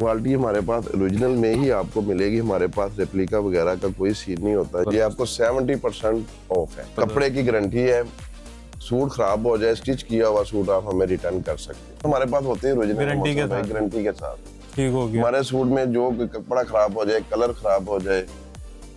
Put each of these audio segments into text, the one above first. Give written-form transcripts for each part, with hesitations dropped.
Quality हमारे पास original में ही आपको मिलेगी, हमारे पास रेप्लिका वगैरह का कोई सीन नहीं होता। ये आपको 70% ऑफ है, कपड़े की गारंटी है। सूट खराब हो जाए, स्टिच किया हुआ सूट आप हमें रिटर्न कर सकते हैं। हमारे पास होते हैं ओरिजिनल गारंटी के साथ। ठीक हो गया। हमारे सूट में जो कपड़ा खराब हो जाए, कलर खराब हो जाए,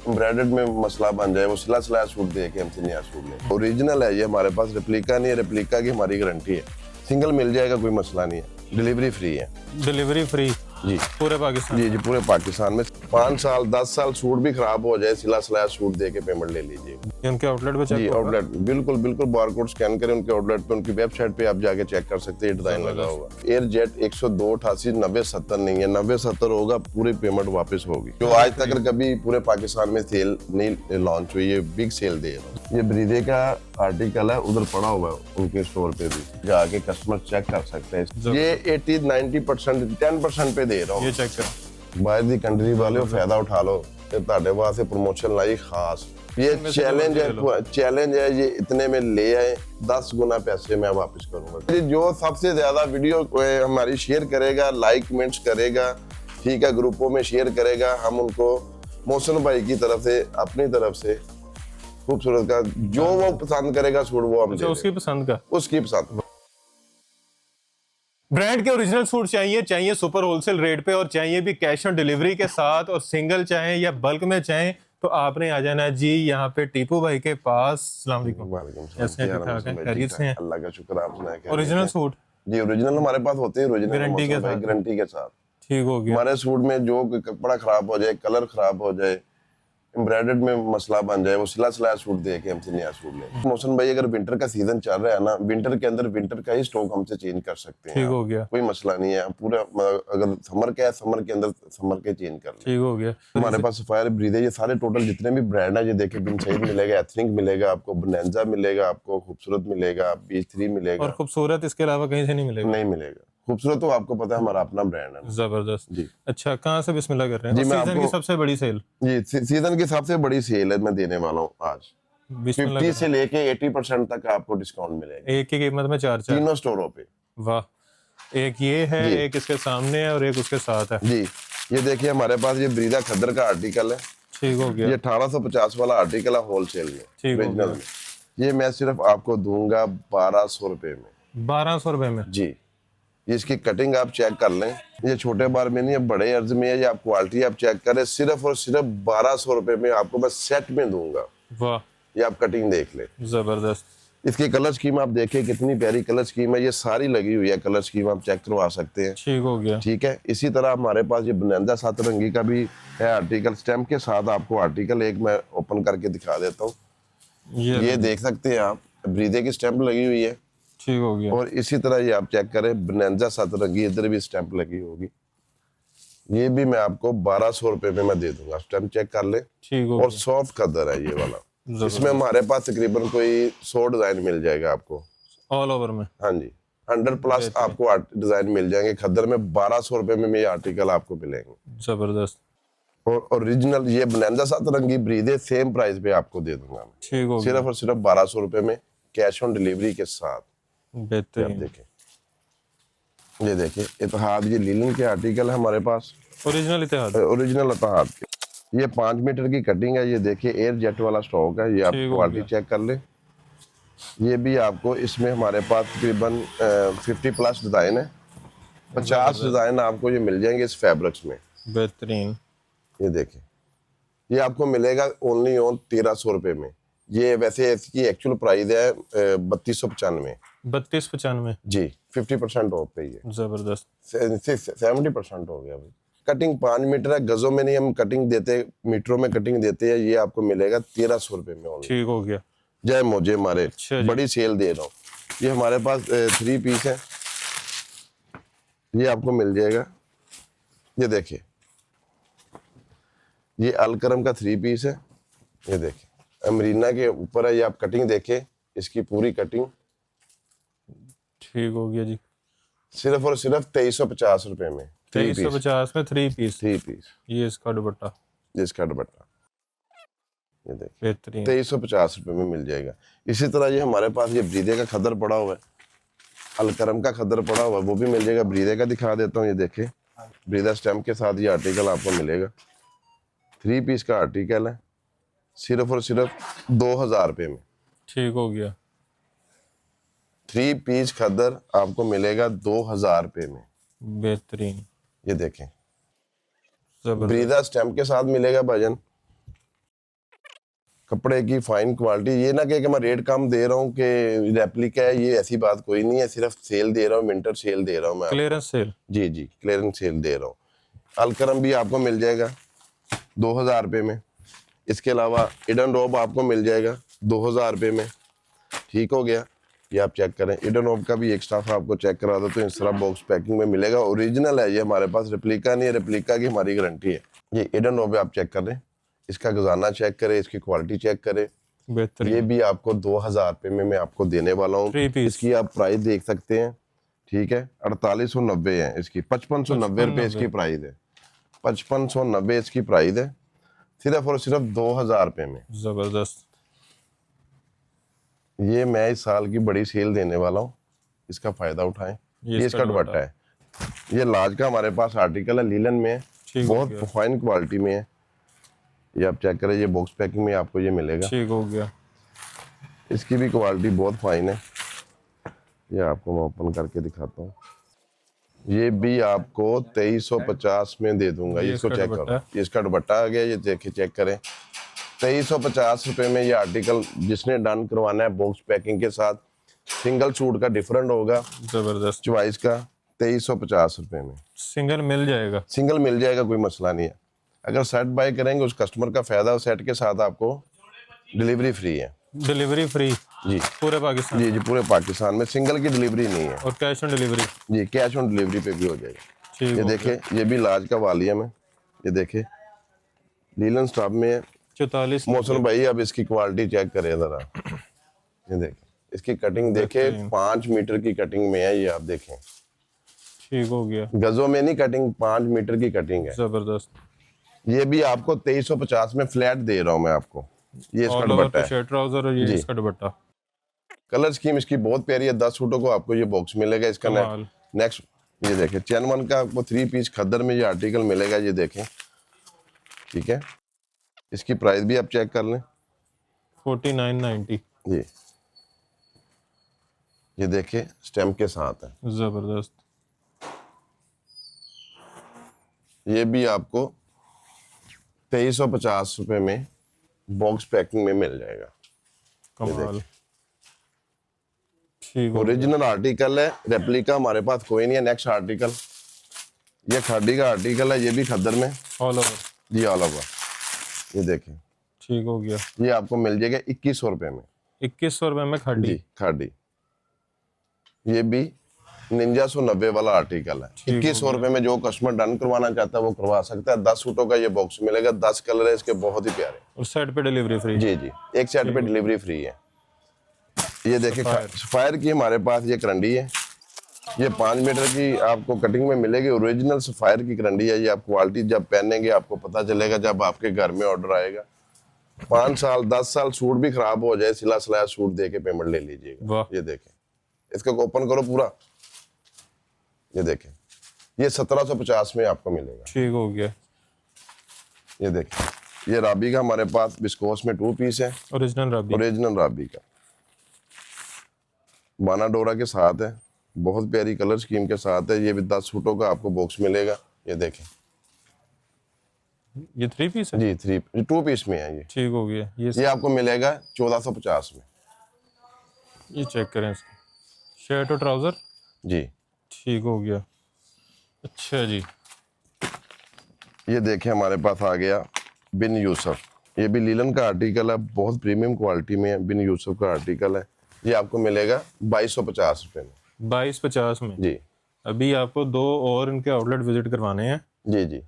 एम्ब्रॉयडर्ड में मसला बन जाए, वो सिला सिलाया सूट दे के हमसे नया सूट ले। ओरिजिनल है ये हमारे पास, रेप्लिका नहीं है। रेप्लिका की हमारी गारंटी है, सिंगल मिल जाएगा, कोई मसला नहीं है। डिलीवरी फ्री है। डिलीवरी फ्री जी पूरे पाकिस्तान? जी पूरे पाकिस्तान में। 5 साल 10 साल सूट भी खराब हो जाए, सिला सिलाया सूट दे के पेमेंट ले लीजिए। उनके आउटलेट पे चेक? जी आउटलेट बिल्कुल बिल्कुल, बारकोड स्कैन करें उनके आउटलेट पे, उनकी वेबसाइट पे आप जाके चेक कर सकते हैं, डिजाइन लगा हुआ। एयरजेट 102 88 90 70 नहीं है, 90 70 होगा, पूरी पेमेंट वापस होगी। जो आज तक कभी पूरे पाकिस्तान में सेल नहीं लॉन्च हुई है, बिग सेल दे रहा हूँ। ये ब्रीदे का आर्टिकल है, उधर पड़ा हुआ है उनके स्टोर पे भी, जाके कस्टमर चेक कर सकते हैं। ये 80-90% 10% पे दे रहा हूँ। ये चेक कर, बाहर दी कंट्री वाले फायदा उठा लो, ਤੁਹਾਡੇ ਵਾਸਤੇ ਪ੍ਰੋਮੋਸ਼ਨ लाई खास। ये चैलेंज है, ये इतने में ले आए, 10 गुना पैसे मैं वापस करूंगा। जो सबसे ज्यादा वीडियो हमारी शेयर करेगा, लाइक कमेंट्स करेगा, ठीक है, ग्रुपों में शेयर करेगा, हम उनको मोहसिन भाई की तरफ से, अपनी तरफ से खूबसूरत का जो वो पसंद करेगा सूट, वो हम उसकी पसंद का, उसकी पसंद। ब्रांड के ओरिजिनल सूट चाहिए सुपर होलसेल रेट पे, और चाहिए भी कैश ऑन डिलीवरी के साथ, और सिंगल चाहें या बल्क में चाहें तो आपने आ जाना जी यहाँ पे टीपू भाई के पास। अस्सलाम वालेकुम। कैसे हैं? खैरियत से हैं? अल्लाह का शुक्र, आप सुनाएं। ओरिजिनल सूट जी ओरिजिनल हमारे पास होते हैं, ओरिजिनल गारंटी के साथ। ठीक हो गया। हमारे सूट में जो कपड़ा खराब हो जाए, कलर खराब हो जाए, एम्ब्रॉयडर्ड में मसला बन जाए, वो सिला सिलाया सूट दे के हमसे नया सूट ले। मोहसिन भाई अगर विंटर का सीजन चल रहा है ना, विंटर के अंदर विंटर का ही स्टॉक हमसे चेंज कर सकते हैं। ठीक हो गया, कोई मसला नहीं है। पूरा अगर समर का है, समर के अंदर समर के चेंज कर ले। ठीक हो गया। हमारे पास सफायर ब्रीदे, ये सारे टोटल जितने भी ब्रांड है, ये देखिए, बिन सईद मिलेगा, एथनिक मिलेगा आपको, बोनेंजा मिलेगा आपको, खूबसूरत मिलेगा, बीच 3 मिलेगा। और खूबसूरत इसके अलावा कहीं से नहीं मिलेगा? नहीं मिलेगा। खूबसूरत तो आपको पता है हमारा अपना ब्रांड है। जबरदस्त जी। अच्छा, कहाँ से बिस्मिल्लाह कर रहे हैं? जी, मैं सीजन की सबसे बड़ी सेल? जी सीजन की सबसे बड़ी सेल है मैं देने वाला हूँ आज। 50 से लेके 80% तक आपको डिस्काउंट मिलेगा। एक की कीमत में 4 तीनों स्टोरों पे। वाह, एक ये है, एक इसके सामने है, और एक उसके साथ है। जी ये देखिए, हमारे पास ये ब्रीदा खद्दर का आर्टिकल है। ठीक हो गया। ये 1850 वाला आर्टिकल है होलसेल में, ओरिजिनल में। ये मैं सिर्फ आपको दूंगा 1200 रुपए में। 1200 रुपए में? जी। इसकी कटिंग आप चेक कर लें, ये छोटे बार में नहीं है, बड़े अर्ज में है। ये आप क्वालिटी आप चेक करें, सिर्फ और सिर्फ 1200 रुपए में आपको मैं सेट में दूंगा। वाह, ये आप कटिंग देख ले, जबरदस्त। इसकी कलर स्कीम आप देखिए, कितनी प्यारी कलर स्कीम है। ये सारी लगी हुई है कलर स्कीम, आप चेक करवा सकते हैं। ठीक हो गया। ठीक है। इसी तरह हमारे पास ये बोनेंजा 7 रंगी का भी है आर्टिकल, स्टैम्प के साथ आपको आर्टिकल एक मैं ओपन करके दिखा देता हूँ। ये देख सकते हैं आप, ब्रीदे की स्टैम्प लगी हुई है। ठीक हो गया। और इसी तरह ये आप चेक करें, बोनेंजा 7 रंगी, इधर भी स्टैंप लगी होगी। ये भी मैं आपको 1200 रुपए में मैं दे दूंगा, स्टैंप चेक कर ले। ठीक हो और सॉफ्ट खद्दर है ये वाला। इसमें हमारे पास तकरीबन कोई 100 डिजाइन मिल जाएगा आपको ऑल ओवर में। हाँ जी, 100+ आपको डिजाइन मिल जाएंगे खद्दर में। 1200 रुपए में ये आर्टिकल आपको मिलेंगे। जबरदस्त। और ओरिजिनल ये बोनेंजा 7 रंगी ब्रीदे सेम प्राइस पे आपको दे दूंगा मैं। ठीक हो गया। सिर्फ और सिर्फ 1200 रुपए में, कैश ऑन डिलीवरी के साथ। बेहतरीन। ये देखिए इतिहाद, ये लीलन के आर्टिकल है हमारे पास, ओरिजिनल इतिहाद। ओरिजिनल इतिहाद के। ये 5 मीटर की कटिंग है। ये देखिए एयर जेट वाला स्टॉक है। ये आप क्वालिटी चेक कर ले। ये भी आपको इसमें हमारे पास तकरीबन 50+ डिजाइन है। 50 डिजाइन आपको ये मिल जाएंगे इस फैब्रिक्स में। बेहतरीन। ये देखिए, ये आपको मिलेगा ओनली ऑन 1300 रुपए में। ये वैसे इसकी एक्चुअल प्राइस है 3295। 3295 जी, 50% ऑफ पे ये। जबरदस्त। 70% हो गया भाई। कटिंग 5 मीटर है, गजों में नहीं हम कटिंग देते, मीटरों में कटिंग देते हैं। ये आपको मिलेगा 1300 रुपए में। ठीक हो गया। जय मोजे हमारे, बड़ी सेल दे रहा हूँ। ये हमारे पास 3 पीस है, ये आपको मिल जाएगा। ये देखिए, ये अलकरम का 3 पीस है। ये देखिए अमरीना के ऊपर है। ये आप कटिंग देखें, इसकी पूरी कटिंग। ठीक हो गया जी। सिर्फ और सिर्फ 2350 रुपए में। 2350 में 3 पीस। ये इसका दुपट्टा, इसका दुपट्टा ये देखिए बेहतरीन। 2350 रुपए में मिल जाएगा। इसी तरह ये हमारे पास ये ब्रीदे का खद्दर पड़ा हुआ है, अलकरम का खद्दर पड़ा हुआ है, वो भी मिल जाएगा। ब्रीदे का दिखा देता हूँ, ये देखें, ब्रीदर स्टैम्प के साथ ये आर्टिकल आपको मिलेगा। 3 पीस का आर्टिकल है, सिर्फ और सिर्फ 2000 रुपये में। ठीक हो गया। 3 पीस खद्दर आपको मिलेगा 2000 रुपये में। बेहतरीन, ये देखें, जबरदस्त। ब्रीदर स्टैम्प के साथ मिलेगा भाईजान। कपड़े की फाइन क्वालिटी, ये ना कि मैं रेट कम दे रहा हूँ कि रेप्लिका है, ये ऐसी बात कोई नहीं है। सिर्फ सेल दे रहा हूँ, विंटर सेल दे रहा हूँ मैं। Clearance sale. जी जी, क्लियरेंस सेल दे रहा हूँ। अलकरम भी आपको मिल जाएगा 2000 रुपये में। इसके अलावा इडन रोब आपको मिल जाएगा 2000 रुपये में। ठीक हो गया। ये आप चेक करें, इडन रोब का भी एक स्टाफ आपको चेक करा दो तो इस तरह बॉक्स पैकिंग में मिलेगा। ओरिजिनल है ये हमारे पास, रेप्लिका नहीं है, रेप्लिका की हमारी गारंटी है। ये इडन रोब आप चेक कर लें, इसका खजाना चेक करें, इसकी क्वालिटी चेक करें। बेहतरीन। ये भी आपको 2000 रुपये में मैं आपको देने वाला हूँ। 3 पीस। इसकी आप प्राइस देख सकते हैं। ठीक है, 4890 है इसकी, 5590 रुपये इसकी प्राइस है। 5590 इसकी प्राइस है, सिर्फ और सिर्फ 2000 रुपये में। जबरदस्त। ये मैं इस साल की बड़ी सेल देने वाला हूँ, इसका फायदा उठाएं। ये इसका दुपट्टा है। ये लाज का हमारे पास आर्टिकल है, लीलन में है, ठीक हो बहुत गया। फाइन क्वालिटी में है। ये आप चेक करें, ये बॉक्स पैकिंग में आपको ये मिलेगा। ठीक हो गया। इसकी भी क्वालिटी बहुत फाइन है। ये आपको मैं ओपन करके दिखाता हूँ। ये भी आपको 2350 में दे दूंगा। ये इसको इसका चेक दुपट्टा करो, ये इसका दुपट्टा आ गया। ये देखिए, चेक करें, 2350 रुपये में ये आर्टिकल जिसने डन करवाना है बॉक्स पैकिंग के साथ, सिंगल सूट का डिफरेंट होगा, जबरदस्त। चॉइस का, 2350 रुपये में सिंगल मिल जाएगा। सिंगल मिल जाएगा, कोई मसला नहीं है। अगर सेट बाय करेंगे उस कस्टमर का फायदा, सेट के साथ आपको डिलीवरी फ्री है। डिलीवरी फ्री जी पूरे पाकिस्तान। जी जी, पूरे पाकिस्तान में सिंगल की डिलीवरी नहीं है। और कैश ऑन डिलीवरी। जी, कैश ऑन डिलीवरी पे भी हो जाएगा। ठीक ये हो देखे, ये भी लाज का वालियम है। ये देखे, लीलन स्टॉप में है। 44। मौसम भाई अब इसकी क्वालिटी चेक करें जरा। ये देखें, इसकी कटिंग देखे, 5 मीटर की कटिंग में है। ये आप देखें, ठीक हो गया। गजों में नहीं कटिंग, 5 मीटर की कटिंग है। जबरदस्त। ये भी आपको 2350 में फ्लैट दे रहा हूँ मैं आपको। ये इसका ऑल ओवर दुपट्टा है। शर्ट ट्राउजर और ये जी। इसका दुपट्टा। कलर स्कीम इसकी बहुत प्यारी है। 10 सूटों को आपको ये बॉक्स मिलेगा। इसका कमाल। नेक्स्ट ये देखें, चैन वन का आपको 3 पीस खद्दर में ये आर्टिकल मिलेगा। ये देखें, ठीक है, इसकी प्राइस भी आप चेक कर लें। 4990। जी, ये देखें, स्टैम्प के साथ है। जबरदस्त। ये भी आपको 2350 रुपये में बॉक्स पैकिंग में मिल जाएगा। कमाल। ठीक हो गया। ओरिजिनल आर्टिकल है, रेप्लिका हमारे पास कोई नहीं है। नेक्स्ट आर्टिकल, ये खादी का आर्टिकल है, ये भी खद्दर में। All over. जी, ऑल ओवर। ये देखें, ठीक हो गया। ये आपको मिल जाएगा 2100 रुपये में। 2100 रुपए में खाड़ी। जी, खादी। ये भी 9990 वाला आर्टिकल है। 2100 रुपये में जो कस्टमर डन करवाना चाहता है वो करवा सकता है। 10 सूटों का ये बॉक्स मिलेगा। 10 कलर है इसके, बहुत ही प्यारे। और सेट पे डिलीवरी फ्री। जी जी, एक सेट पे डिलीवरी फ्री है। ये देखिए, सफायर की हमारे पास ये करंडी है। ये 5 मीटर की आपको कटिंग में मिलेगी। ओरिजिनल सफायर की करंडी है। ये आप क्वालिटी जब पहनेंगे आपको पता चलेगा, जब आपके घर में ऑर्डर आएगा। 5 साल 10 साल सूट भी खराब हो जाए, सिला सिलाया सूट दे के पेमेंट ले लीजिएगा। वाह। ये देखें, इसको ओपन करो पूरा। ये देखें, ये 1750 में आपको मिलेगा। ठीक हो गया। ये देखें, ये राबी का हमारे पास बिस्कोस में 2 पीस है। ओरिजिनल रबी। ओरिजिनल राबी का बाना डोरा के साथ है, बहुत प्यारी कलर स्कीम के साथ है। ये भी 10 सूटों का आपको बॉक्स मिलेगा। ये देखें, ये 3 पीस है। जी 2 पीस में है। ठीक हो गया। ये आपको मिलेगा 1450 में। ये चेक करें इसका, शर्ट और ट्राउजर। जी, ठीक हो गया। अच्छा जी, ये देखें, हमारे पास आ गया बिन यूसुफ। ये भी लीलन का आर्टिकल है, बहुत प्रीमियम क्वालिटी में है। बिन यूसुफ का आर्टिकल है। ये आपको मिलेगा 2250 रुपये में। 2250 में। जी अभी आपको 2 और इनके आउटलेट विजिट करवाने हैं। जी जी,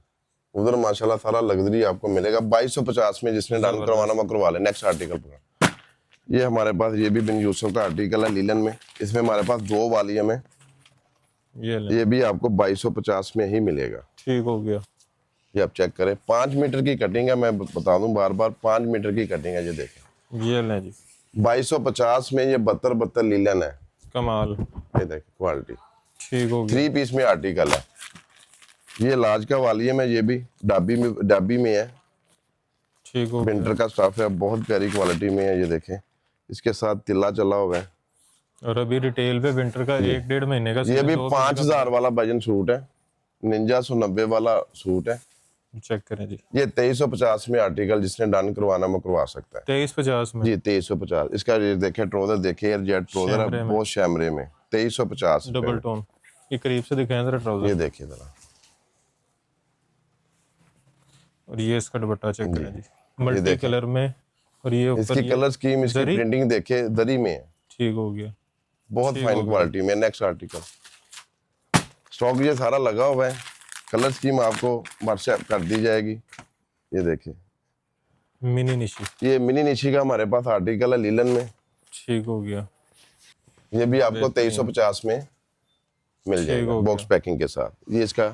उधर माशाल्लाह सारा लग्जरी आपको मिलेगा 2250 में। जिसने डन करवाना वो करवा ले। नेक्स्ट आर्टिकल पर ये हमारे पास, ये भी बिन यूसुफ का आर्टिकल है लीलन में। इसमें हमारे पास 2 वालियम है। ये ले। ये भी आपको 2250 में ही मिलेगा। ठीक हो गया। ये आप चेक करें, 5 मीटर की कटिंग है। मैं बता दूं बार बार, 5 मीटर की कटिंग है। ये देखें, ये ले जी। 2250 में। ये 72 लीलन है। कमाल। ये देखें क्वालिटी, ठीक हो गया। 3 पीस में आर्टिकल है। ये लार्ज का वॉल्यूम है, ये भी डाबी में है, ठीक हो विंटर का स्टफ है, बहुत प्यारी क्वालिटी में है। ये देखें, इसके साथ तिल्ला चला हुआ है। और अभी रिटेल पे विंटर का 1-1.5 महीने का ये भी 2 5000 वाला वजन सूट है, निंजा 190 वाला सूट है। चेक करें जी, ये 2350 में आर्टिकल, जिसने डन करवाना वो करवा सकता है 2350 में जी। 2350 इसका ये देखे, ट्रोजर देखे, एयर जेट ट्रोजर शैमरे है, में। बहुत शैमरे में, 2350 डबल टोन। ये करीब से दिखाएं जरा ये ट्राउजर, देखिए जरा। और ये इसका दुपट्टा चेक करें जी, ये मल्टी देखें। कलर में। और ये ऊपर इसकी ये कलर स्कीम, इसकी जरी? प्रिंटिंग देखे, दरी में है, ठीक हो गया। बहुत ठीक हो फाइन गया। क्वालिटी में। नेक्स्ट आर्टिकल, स्टॉक ये सारा लगा हुआ है, कलर स्कीम आपको व्हाट्सएप कर दी जाएगी। ये देखिए, मिनी निशी, ये मिनी निशी का हमारे पास आर्टिकल है लीलन में, ठीक हो गया। ये भी आपको 2350 में मिल जाएगा हो बॉक्स पैकिंग के साथ। ये इसका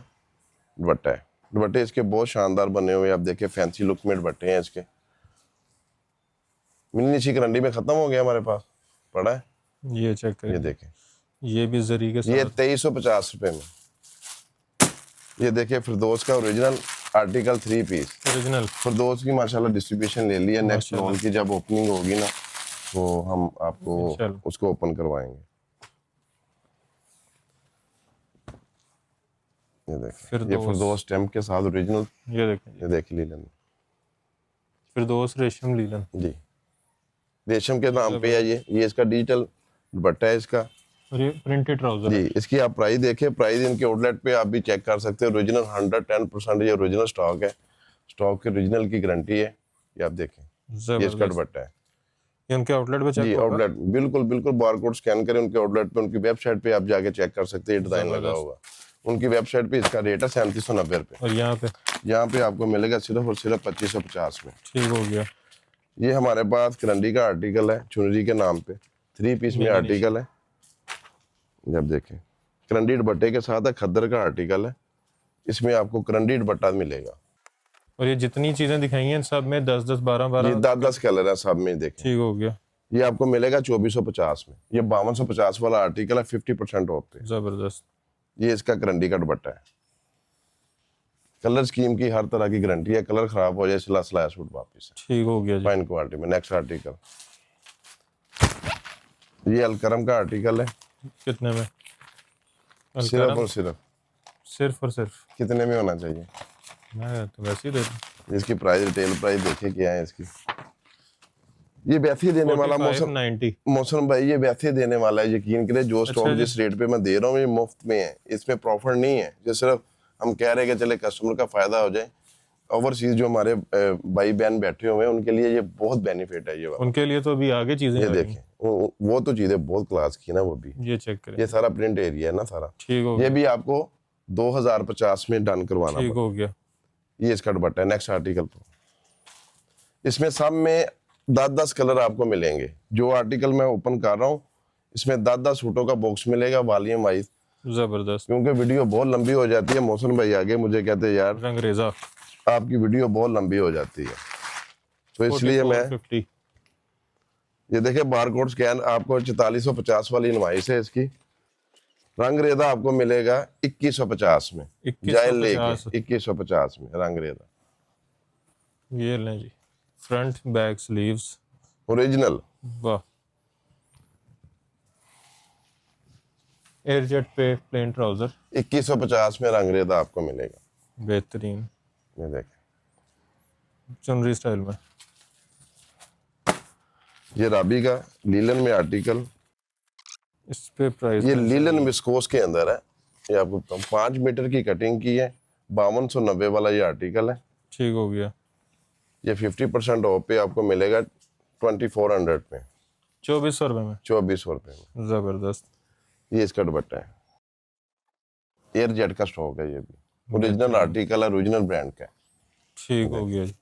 दुपट्टा है, दुपट्टे इसके बहुत शानदार बने हुए हैं, आप देखिए फैंसी लुक में दुपट्टे हैं इसके। मिनी निशी करंडी में खत्म हो गया हमारे पास, पड़ा है, ये चेक ये करें, देखें। ये भी जरी के ये साथ 2350 रुपए में। ये देखिए फिरदौस का ओरिजिनल आर्टिकल 3 पीस, ओरिजिनल। फिरदौस की माशाल्लाह डिस्ट्रीब्यूशन ले लिया। नेक्स्ट लॉन की जब ओपनिंग होगी ना, तो हम आपको चलो। उसको ओपन करवाएंगे। ये देखिए, ये फिरदौस स्टैम्प के साथ ओरिजिनल, ये देखें, ये देखिए लीलन फिरदौस रेशम लीलन जी, रेशम के नाम पे है ये इसका डिजिटल दुपट्टा है इसका और ये प्रिंटेड ट्राउजर जी। है। इसकी आप प्राइस देखिए, प्राइस इनके आउटलेट पे आप भी चेक कर सकते हो। ओरिजिनल 110% ये ओरिजिनल स्टॉक है, स्टॉक के ओरिजिनल की गारंटी है। ये आप देखें, ये इसका जबरदस्त। दुपट्टा है ये उनके आउटलेट पे जी। चेक होगा। आउटलेट बिल्कुल बिल्कुल, बारकोड स्कैन करें उनके आउटलेट पे, उनकी वेबसाइट पे आप जाके चेक कर सकते हैं, डिजाइन लगा हुआ उनकी वेबसाइट पे। इसका रेट है 3790 रुपये। और यहाँ पे आपको मिलेगा सिर्फ और सिर्फ 2550 में। ठीक हो गया। ये हमारे पास करंडी का आर्टिकल है, चुनरी के नाम पे 3 पीस में आर्टिकल है। जब देखें, करंडी दुपट्टे के साथ है, खद्दर का आर्टिकल है, इसमें आपको करंडी दुपट्टा मिलेगा। और ये जितनी चीजें दिखाई हैं सब में 10-10, 12-12 ये 10-10 कलर है सब में, देखें। ठीक हो गया। ये आपको मिलेगा 2450 में। ये 5250 वाला आर्टिकल है, 50% ऑफ पे। जबरदस्त। ये इसका करंडी का दुपट्टा है, कलर स्कीम की हर तरह की गारंटी है, कलर खराब हो जाए सिलाया सूट वापस है, ठीक हो गया जी। फाइन क्वालिटी में। नेक्स्ट आर्टिकल, ये अलकरम का आर्टिकल है, कितने में? सिर्फ और सिर्फ सिर्फ और सिर्फ कितने में होना चाहिए? मैं तो वैसे ही दे दूं। इसकी प्राइस, रिटेल प्राइस देखिए क्या है इसकी। ये वैसे ही देने वाला 45-90। मौसम भाई, ये वैसे ही देने वाला है, यकीन करें। जो स्टॉक जिस रेट पे मैं दे रहा हूँ ये मुफ्त में है, इसमें प्रॉफिट नहीं है। जो सिर्फ हम कह रहे हैं कि चले कस्टमर का फायदा हो जाए। ओवरसीज जो हमारे भाई बहन बैठे हुए हैं उनके लिए ये बहुत बेनिफिट है। ये वाला उनके लिए तो अभी आगे चीजें ये आ रही देखें, वो तो चीजें बहुत क्लास की ना, वो भी। हैं। ये चेक करें। ये सारा प्रिंट एरिया है ना सारा। ठीक हो ये भी आपको 2050 में डन करवाना ठीक पड़ेगा। हो गया। ये इसका दुपट्टा है। नेक्स्ट आर्टिकल, इसमें सब में 10-10 कलर आपको मिलेंगे। जो आर्टिकल मैं ओपन कर रहा हूँ इसमें 10-10 सूटों का बॉक्स मिलेगा वॉल्यूम वाइज। जबरदस्त। क्योंकि वीडियो बहुत लंबी हो जाती है, मौसम भाई आगे मुझे कहते हैं यार रंगरेजा आपकी वीडियो बहुत लंबी हो जाती है, तो इसलिए मैं 4450। ये देखिए बारकोड स्कैन आपको 4450 वाली इनवाइस है इसकी। रंग रेदा आपको मिलेगा 2150 में, जायल लेके 2150 में रंग रेदा। ये लें जी, फ्रंट बैक स्लीव्स ओरिजिनल। वाह। एयरजेट पे प्लेन ट्राउजर 2150 में रंग रेदा आपको मिलेगा। बेहतरीन। ये देखें, चुनरी स्टाइल में। ये राबी का लीलन में आर्टिकल, इस पे प्राइस ये लीलन विस्कोस के अंदर है। ये आपको 5 मीटर की कटिंग की है, 5290 वाला ये आर्टिकल है। ठीक हो गया। ये 50% ऑफ पे आपको मिलेगा 2400 में, 2400 रुपये में। 2400 रुपये में। जबरदस्त। ये इसका दुपट्टा है, एयर जेट का स्टॉक है। ये भी ओरिजिनल आर्टिकल है, ओरिजिनल ब्रांड का है। ठीक हो गया जी।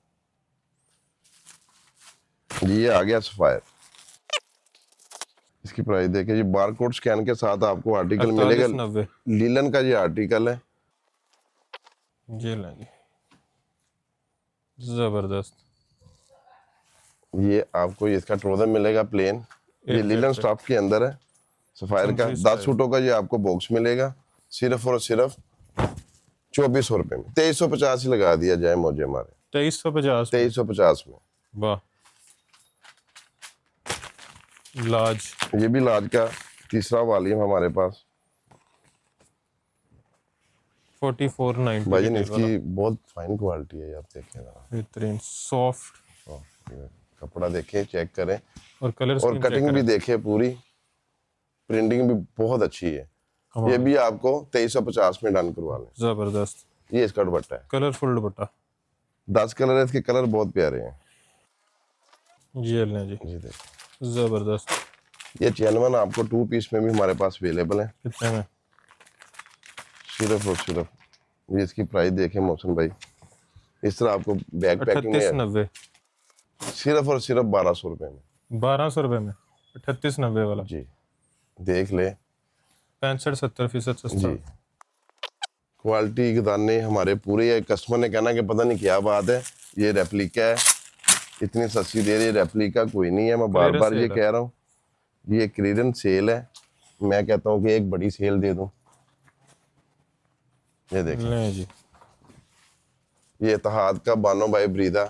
ये आ गया सफायर। इसकी प्राइस देखिए, ये बारकोड स्कैन के साथ आपको आर्टिकल मिलेगा। 4890। लीलन का ये आर्टिकल है। ये लें जी, जबरदस्त। ये आपको इसका ट्राउजर मिलेगा प्लेन, ये लीलन स्टॉफ के अंदर है। सफायर का 10 सूटों का ये आपको बॉक्स मिलेगा, सिर्फ और सिर्फ 2400 रुपए में, 2350 ही लगा दिया जाए मौजे हमारे, 2350। 2350 में। वाह, लार्ज, ये भी लार्ज का तीसरा वॉल्यूम हमारे पास। 4490 भाईजान इसकी बहुत फाइन क्वालिटी है, आप देखें जरा। बेहतरीन सॉफ्ट, ये कपड़ा देखें, चेक करें, और कलर और कटिंग भी देखें, पूरी प्रिंटिंग भी बहुत अच्छी है। ये भी आपको 2350 में डन करवा लें। जबरदस्त, ये इसका दुपट्टा है, कलरफुल दुपट्टा, 10 कलर है, इसके कलर बहुत प्यारे हैं। ये लें जी, जी देखिए, जबरदस्त। ये चैनवन आपको 2 पीस में भी हमारे पास अवेलेबल है, कितने में? सिर्फ और सिर्फ, ये इसकी प्राइस देखें मोहसिन भाई, इस तरह आपको बैग पैकिंग में 3890, सिर्फ और सिर्फ 1200 रुपए में। 1200 रुपए में 3890 वाला। जी देख ले, 65-70% सस्ता। जी क्वालिटी के दाने हमारे पूरे है। कस्टमर ने कहना कि पता नहीं क्या बात है, ये रेप्लिका है, इतनी सस्ती दे रही है, रेप्लिका कोई नहीं है। मैं बार बार ये कह रहा हूँ, ये क्लियरेंस सेल है। मैं कहता हूँ कि एक बड़ी सेल दे दूँ। ये देखिए, लें जी, ये इत्तेहाद का बानो बाई ब्रीदा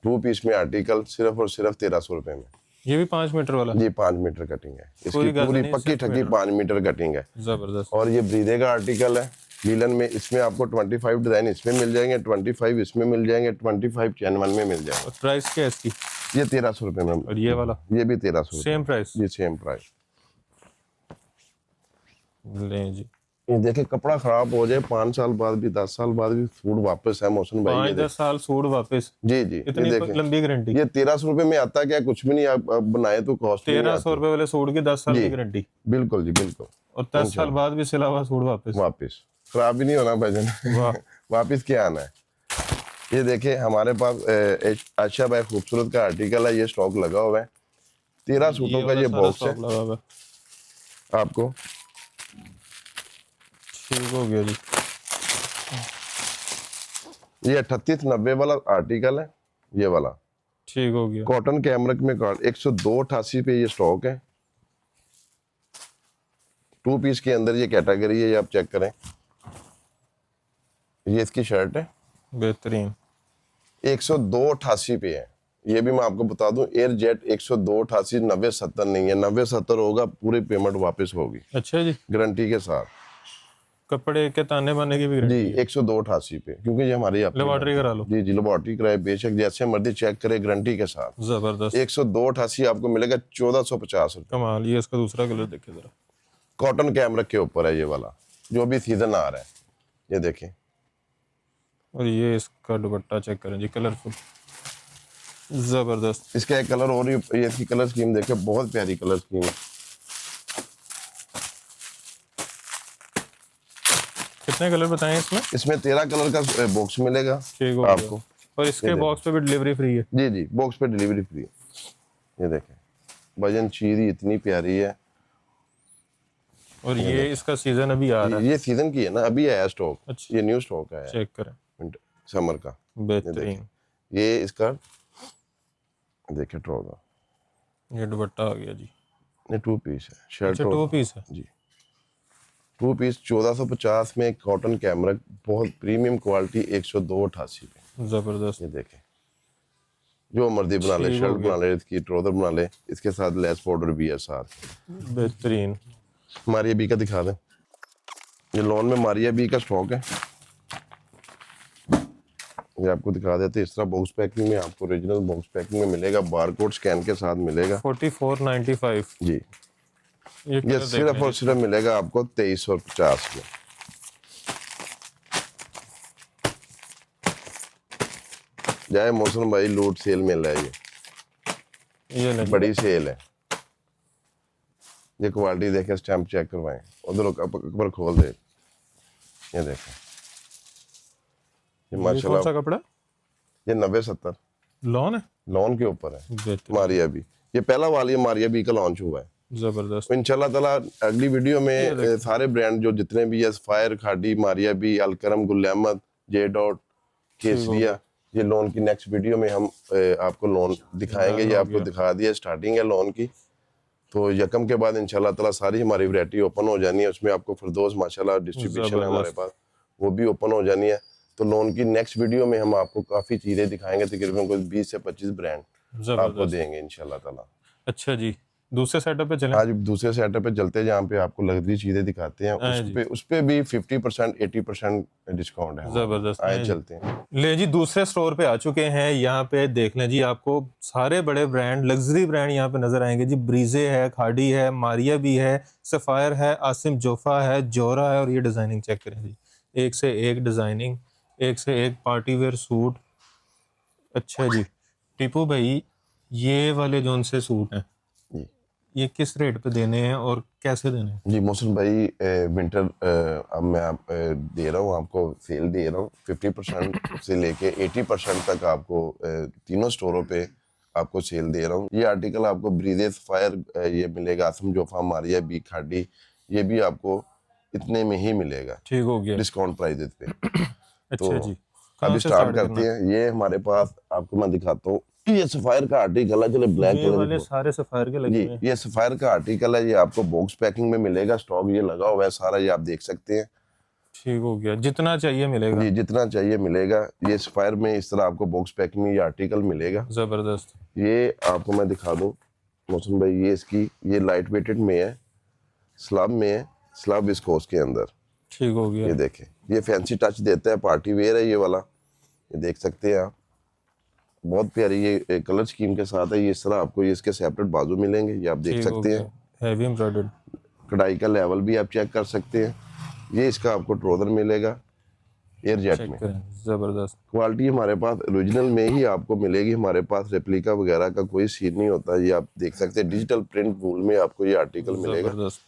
2 पीस में आर्टिकल सिर्फ और सिर्फ 1300 रुपए में। ये भी 5 मीटर वाला। ये 5 मीटर कटिंग है, इसकी कोई गाज़ा पूरी नहीं, पक्की सिर्फ ठकी 5 मीटर कटिंग है। जबरदस्त। और ये ब्रीदे का आर्टिकल है लीलन में। इसमें आपको 25 डिजाइन इसमें मिल जाएंगे, 25 इसमें मिल जाएंगे, 25 चैनवन में मिल जाएंगे। और प्राइस क्या है इसकी? ये 1300 रुपए में। और ये वाला? ये भी 1300। Same price? ये सेम प्राइस। लें जी, ये देखे, कपड़ा खराब हो जाए 5 साल बाद भी, 10 साल बाद भी सूट वापस है मोहसिन भाई। 5-10 साल सूट वापस? जी जी, इतनी लंबी गारंटी? ये 1300 रुपए में आता क्या, कुछ भी नहीं। आप बनाए तो कॉस्ट 1300 रुपए वाले सूट की 10 साल की गारंटी? बिल्कुल जी बिल्कुल। और 10 साल बाद भी सिला हुआ सूट वापस खराब भी नहीं होना भाईजान। वाह, वापस क्या आना है। ये देखे, हमारे पास अच्छा भाई खूबसूरत का आर्टिकल है, ये स्टॉक लगा हुआ है। 13 सूटों का ये बॉक्स है आपको। ठीक हो गया जी। ये 3890 वाला आर्टिकल है, ये वाला ठीक हो गया। कॉटन कैमरक में 102.88 पे ये स्टॉक है। 2 पीस के अंदर ये कैटेगरी है, ये आप चेक करें। ये इसकी शर्ट है, बेहतरीन, 102.88 पे है। ये भी मैं आपको बता दूं, एयर जेट 102.88, 90-70 नहीं है। 90-70 होगा, पूरी पेमेंट वापस होगी। अच्छा जी, गारंटी के साथ। कपड़े के ताने बाने की भी गारंटी? जी 102.88 पे, क्योंकि ये हमारी लेबॉर्टरी करा लो। जी जी, लेबॉर्टरी कराए, बेशक जैसे मर्जी चेक करे, गारंटी के साथ। जबरदस्त। 102.88 आपको मिलेगा 1450 रुपये। कमाल। ये इसका दूसरा कलर देखे जरा, कॉटन कैमरक के ऊपर है ये वाला, जो भी सीजन आ रहा है। ये देखें, और ये इसका दुपट्टा चेक करें जी, कलरफुल, जबरदस्त। इसका एक कलर और, ये इसकी कलर स्कीम देखे, बहुत प्यारी कलर स्कीम है। कितने कलर बताएं इसमें? इसमें 13 कलर का बॉक्स मिलेगा ठीक आपको। और इसके बॉक्स पे भी डिलीवरी फ्री है? जी जी, बॉक्स पे डिलीवरी फ्री है। ये देखें, भजन चीज इतनी प्यारी है। और ये इसका सीजन अभी आ रहा है? ये सीजन की है ना, अभी आया स्टॉक। अच्छा, ये न्यू स्टॉक है, चेक करें, समर का। बेहतरीन। ये इसका देखिए ट्राउजर, ये दुपट्टा आ गया जी। ये 2 पीस है, शर्ट। अच्छा, 2 पीस है जी, 2 पीस 1450 में। कॉटन कैमरक, बहुत प्रीमियम क्वालिटी, 102.88 पे। जबरदस्त। ये देखें, जो मर्जी बना ले, शर्ट बना ले, इसकी ट्राउजर बना ले, इसके साथ लेस पाउडर भी है साथ। बेहतरीन। मारिया बी का दिखा दें। ये लॉन में मारिया बी का स्टॉक है, ये आपको दिखा देते। इस तरह बॉक्स पैकिंग में आपको ओरिजिनल बॉक्स पैकिंग में मिलेगा, बारकोड स्कैन के साथ मिलेगा। 4495 जी। ये सिर्फ और सिर्फ मिलेगा आपको 2350 में। जाए मौसम भाई, लूट सेल मिल रहा है, ये बड़ी सेल है। ये क्वालिटी देखें, स्टैम्प चेक करवाएं, उधर कपड़ा खोल दे। ये देखें, ये माशाल्लाह। कौन सा कपड़ा? ये 90-70 लॉन है, लॉन के ऊपर है। मारिया बी, ये पहला वाली मारिया बी का लॉन्च हुआ है। जबरदस्त। इंशाल्लाह ताला अगली वीडियो में सारे ब्रांड जो जितने भी है, फायर, खाड़ी, Maria B, Alkaram, Gul Ahmed, J dot, केसरिया, ये लोन की नेक्स्ट वीडियो में हम आपको लोन दिखाएंगे। ये आपको दिखा दिया, स्टार्टिंग है लोन की। तो यकम के बाद इंशाल्लाह ताला सारी हमारी वैरायटी ओपन हो जानी है। उसमें आपको फिरदौस माशाल्लाह डिस्ट्रीब्यूशन है हमारे पास, वो भी ओपन हो जानी है। तो लोन की नेक्स्ट वीडियो में हम आपको काफ़ी चीज़ें दिखाएंगे, तकरीबन कोई 20 से 25 ब्रांड आपको जबरदस्त। देंगे इंशाल्लाह ताला। अच्छा जी, दूसरे सेटअप पे चलें। आज दूसरे सेटअप पे चलते हैं जहाँ पे आपको लग्जरी चीज़ें दिखाते हैं, आए जी, उस पे भी 50% 80% डिस्काउंट है हमारे पास। जबरदस्त। आए आए जी। चलते हैं। ले जी, दूसरे स्टोर पे आ चुके हैं। यहाँ पे देख लें जी, आपको सारे बड़े ब्रांड, लग्जरी ब्रांड यहाँ पे नजर आएंगे जी। ब्रीजे है, खाड़ी है, मारिया भी है, सफायर है, आसिम जोफा है, जोरा है, और ये डिजाइनिंग चेक करें जी, एक से एक डिजाइनिंग, एक से एक पार्टी वेयर सूट। अच्छा जी, टीपू भाई, ये वाले जोन से सूट हैं, जी ये किस रेट पे देने हैं और कैसे देने हैं? जी मोहसिन भाई, विंटर अब मैं दे रहा हूँ आपको, सेल दे रहा हूँ 50% से लेके 80% तक आपको तीनों स्टोरों पे आपको सेल दे रहा हूँ। ये आर्टिकल आपको ब्रीजे फायर ये मिलेगा, आसम जोफा, मारिया बी, खाड़ी, ये भी आपको इतने में ही मिलेगा ठीक हो गया। डिस्काउंट प्राइजेस पे। तो अच्छा जी, कहाँ अभी से स्टार्ट स्टार्ट करते करना? हैं। ये हमारे पास आपको मैं दिखाता हूँ, ये सफायर का आर्टिकल है, चलो ब्लैक ये कलर वाले सारे सफायर के लगे जी, हुए हैं। ये सफायर का आर्टिकल है, ये आपको बॉक्स पैकिंग में मिलेगा, स्टॉक ये लगा हुआ है सारा, ये आप देख सकते हैं। ठीक हो गया, जितना चाहिए मिलेगा। जी, जितना चाहिए मिलेगा। ये सफायर में इस तरह आपको बॉक्स पैकिंग में ये आर्टिकल मिलेगा। जबरदस्त। ये आपको मैं दिखा दूं मौसम भाई, ये इसकी ये लाइट वेटेड में है, स्लब में है, स्लब विस्कोस के अंदर। ठीक हो गया। ये देखें, ये फैंसी टच देता है, पार्टी वेयर है ये वाला, ये देख सकते हैं आप। बहुत प्यारी ये कलर स्कीम के साथ है। ये इस तरह आपको ये इसके सेपरेट बाजू मिलेंगे, ये आप देख ठीक हो सकते गया, हैं। Heavy embroidered. कढ़ाई का लेवल भी आप चेक कर सकते हैं। ये इसका आपको ट्राउजर मिलेगा एयर जेट चेक में। करें, जबरदस्त। क्वालिटी हमारे पास ओरिजिनल में ही आपको मिलेगी, हमारे पास रेप्लिका वगैरह का कोई सीन नहीं होता। ये आप देख सकते हैं, डिजिटल प्रिंट वूल में आपको ये आर्टिकल मिलेगा। जबरदस्त।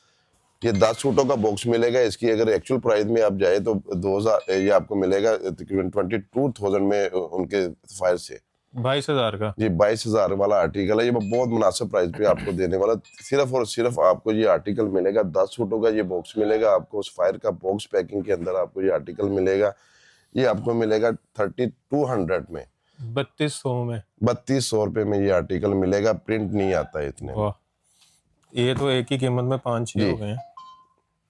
ये 10 सूटों का बॉक्स मिलेगा। इसकी अगर एक्चुअल प्राइस में आप जाए तो 2000 ये आपको मिलेगा तकरीबन 22,000 में उनके फायर से। 22,000 का। ये 22,000 वाला आर्टिकल है, ये बहुत मुनासिब प्राइस पे आपको देने वाला। सिर्फ और सिर्फ आपको ये आर्टिकल मिलेगा, 10 सूटों का ये बॉक्स मिलेगा आपको, उस फायर का बॉक्स पैकिंग के अंदर आपको ये आर्टिकल मिलेगा। ये आपको मिलेगा 3200 में, 3200 में। 3200 रुपये में ये आर्टिकल मिलेगा। प्रिंट नहीं आता है इतने में। वाह, ये तो एक ही कीमत में 5-6 जी। हो गए हैं।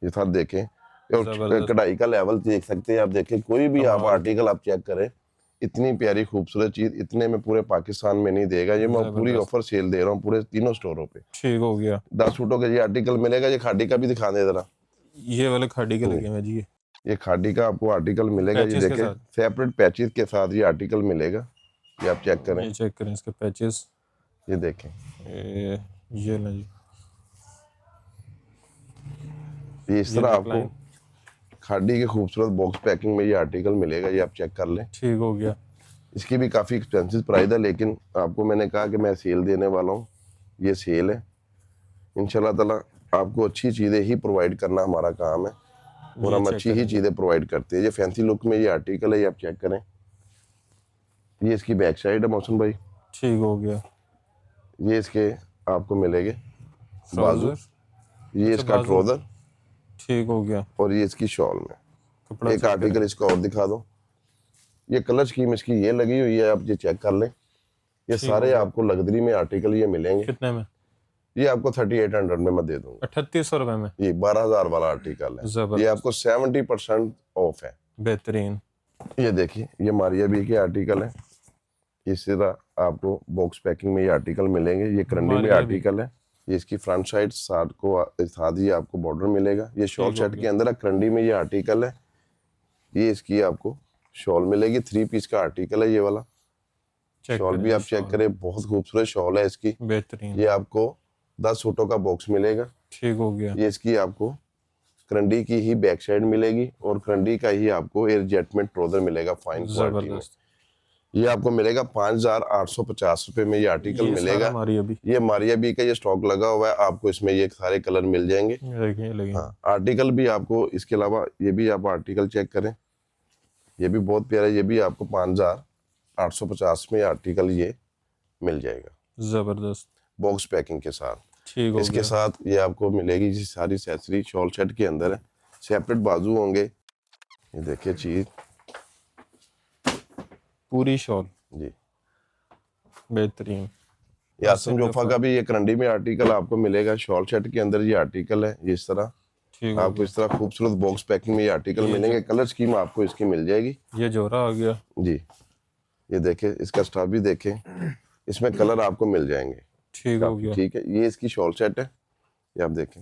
ये साथ देखें, और जबरदस्त। कढ़ाई का लेवल देख सकते हैं आप। देखें, कोई भी आप कमाल। आर्टिकल आप चेक करें, इतनी प्यारी खूबसूरत चीज इतने में पूरे पाकिस्तान में नहीं देगा। ये मैं पूरी जबरदस्त। ऑफर सेल दे रहा हूँ पूरे तीनों स्टोरों पे। ठीक हो गया। 10 सूटों का ये आर्टिकल मिलेगा। ये खाड़ी का भी दिखा दे जरा। ये वाले खाड़ी के लगे हुए हैं जी। ये खाड़ी का आपको आर्टिकल मिलेगा। ये पैचेस के देखें, साथ। सेपरेट पैचेस के साथ ये आर्टिकल मिलेगा। ये आप चेक करें, ये चेक करें इसके पैचेस। ये देखें, ये ना जी, ये इस ये तरह neckline। आपको खाड़ी के खूबसूरत बॉक्स पैकिंग में ये आर्टिकल मिलेगा। ये आप चेक कर लें। ठीक हो गया। इसकी भी काफ़ी एक्सपेंसिव प्राइस है, लेकिन आपको मैंने कहा कि मैं सेल देने वाला हूँ। ये सेल है, इंशाल्लाह ताला आपको अच्छी चीज़ें ही प्रोवाइड करना हमारा काम है, और हम check अच्छी ही करें। चीज़ें प्रोवाइड करते हैं। ये फैंसी लुक में ये आर्टिकल है, ये आप चेक करें। ये इसकी बैक साइड है मौसम भाई। ठीक हो गया। ये इसके आपको मिलेंगे बाजू, ट्राउजर। ये अच्छा, इसका बाजू। ट्राउजर, ठीक हो गया। और ये इसकी शॉल में। कपड़ा एक check आर्टिकल करें। इसका और दिखा दो। ये कलर स्कीम इसकी ये लगी हुई है, आप ये चेक कर लें। ये ठीक सारे हो गया। आपको लग्जरी में आर्टिकल ये मिलेंगे। कितने में? ये आपको 3800 में मैं दे दूंगा। 3800 रुपए में। ये 12,000 वाला आर्टिकल है। जबरदस्त। ये आपको 70% ऑफ है। बेहतरीन। ये देखिए, ये मारिया बी के आर्टिकल है। इसी तरह आपको बॉक्स पैकिंग में ये आर्टिकल मिलेंगे। ये करंडी में मारिया बी। आर्टिकल है। ये इसकी फ्रंट साइड साथ ही आपको बॉर्डर मिलेगा। ये शॉल ठीक हो सेट के गया। अंदर है, करंडी में ये आर्टिकल है। ये इसकी आपको शॉल मिलेगी, 3 पीस का आर्टिकल है ये वाला। चेक शॉल करें भी आप शॉल। चेक करें, बहुत खूबसूरत शॉल है इसकी। बेहतरीन। ये आपको 10 सूटों का बॉक्स मिलेगा। ठीक हो गया। ये इसकी आपको करंडी की ही बैक साइड मिलेगी, और करंडी का ही आपको एयर जेट में ट्राउजर मिलेगा फाइन क्वालिटी में। जबरदस्त। ये आपको मिलेगा 5850 रुपए में ये आर्टिकल ये मिलेगा। सारा मारिया बी। ये मारिया बी का ये स्टॉक लगा हुआ है, आपको इसमें ये सारे कलर मिल जाएंगे। देखिए लगे। हाँ, आर्टिकल भी आपको इसके अलावा ये भी आप आर्टिकल चेक करें, ये भी बहुत प्यारा है। ये भी आपको 5850 में आर्टिकल ये मिल जाएगा जबरदस्त। बॉक्स पैकिंग के साथ। ठीक हो इसके गया। साथ ये आपको मिलेगी ये सारी एक्सेसरी शॉल सेट के अंदर है। सेपरेट बाजू होंगे। ये देखिए चीज पूरी शॉल। जी। बेहतरीन। ये आसम जोफा का भी ये करंडी में आर्टिकल आपको मिलेगा। शॉल सेट के अंदर ये आर्टिकल है, ये इस तरह। ठीक हो आपको इस तरह खूबसूरत बॉक्स पैकिंग में ये आर्टिकल मिलेंगे। कलर स्कीम आपको इसकी मिल जाएगी। गया। ये जोरा आ गया जी, ये देखें, इसका स्टफ भी देखें, इसमें कलर आपको मिल जाएंगे। ठीक हो गया। ठीक है, ये इसकी शॉल सेट है, ये आप देखें।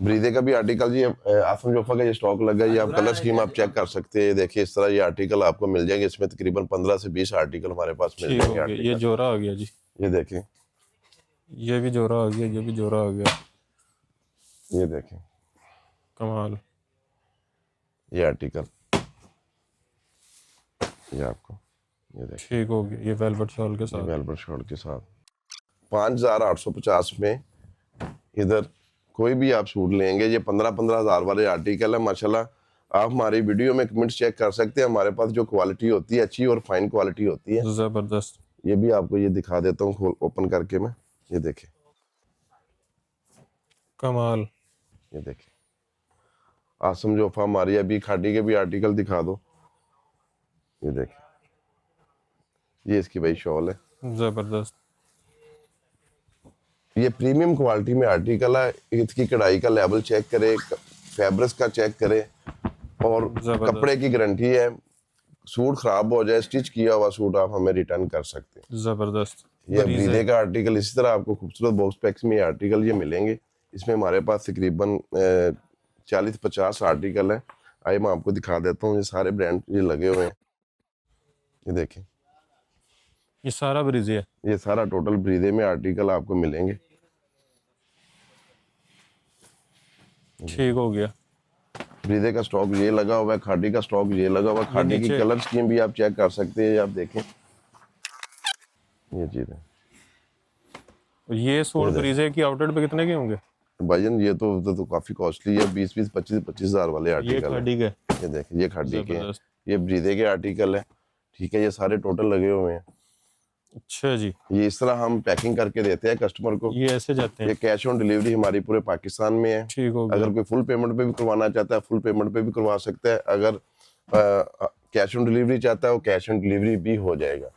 ब्रीदे का भी आर्टिकल जी आसम जोफा का ये स्टॉक लगा है, ये आप कलर स्कीम आप चेक कर सकते हैं। ये देखिए इस तरह ये आर्टिकल आपको मिल जाएंगे। इसमें तकरीबन 15 से 20 आर्टिकल हमारे पास मिल ठीक हो जाएंगे। गया। ये आर्टिकल जोरा आ गया जी। ये देखें, ये भी जोरा आ गया, ये भी जोरा आ गया। ये देखें, कमाल। ये आर्टिकल, ये आपको ये देखें, ठीक हो गया। ये वेलवेट शॉल के साथ। वेलवेट शॉल के साथ 5,850 में इधर कोई भी आप सूट लेंगे। ये 15-15 हज़ार वाले आर्टिकल है माशाल्लाह। आप हमारी वीडियो में कमेंट्स चेक कर सकते हैं। हमारे पास जो क्वालिटी होती है अच्छी और फाइन क्वालिटी होती है। जबरदस्त। ये भी आपको ये दिखा देता हूँ खोल ओपन करके मैं। ये देखें, कमाल। ये देखें, आसम जोफा हमारी अभी खाड़ी के भी आर्टिकल दिखा दो। ये देखें, ये इसकी भाई शॉल है। जबरदस्त। ये प्रीमियम क्वालिटी में आर्टिकल है। इसकी कढ़ाई का लेवल चेक करें, फैब्रिक्स का चेक करें और कपड़े की गारंटी है। सूट खराब हो जाए, स्टिच किया हुआ सूट आप हमें रिटर्न कर सकते हैं। जबरदस्त। ये ब्रीदे का आर्टिकल इसी तरह आपको खूबसूरत बॉक्स पैक्स में ये आर्टिकल ये मिलेंगे। इसमें हमारे पास तकरीबन 40-50 आर्टिकल है। आइए मैं आपको दिखा देता हूँ। ये सारे ब्रांड ये लगे हुए हैं। ये देखें, ये सारा ब्रीजे है। ये सारा टोटल ब्रीदे में आर्टिकल आपको मिलेंगे। ठीक हो गया। ब्रीदे का स्टॉक ये लगा हुआ है, खाड़ी का स्टॉक ये लगा हुआ है। खाड़ी की कलर स्कीम भी आप चेक कर सकते हैं। आप देखें, ये चीज है। ये सूट ब्रीजे की आउटलेट पे कितने के होंगे भाईजान? ये तो काफी कॉस्टली है। 20-20, 25-25 हज़ार वाले ये आर्टिकल खाड़ी के? ये देखें, ये खाड़ी के हैं, जबरदस्त। ये ब्रीदे के आर्टिकल है। ठीक है, ये सारे टोटल लगे हुए हैं। अच्छा जी। ये इस तरह हम पैकिंग करके देते हैं कस्टमर को। ये ऐसे जाते ये हैं? कैश ऑन डिलीवरी हमारी पूरे पाकिस्तान में है। ठीक हो गया। अगर कोई फुल पेमेंट पे भी करवाना चाहता है, फुल पेमेंट पे भी करवा सकता है। अगर कैश ऑन डिलीवरी चाहता है, वो कैश ऑन डिलीवरी भी हो जाएगा।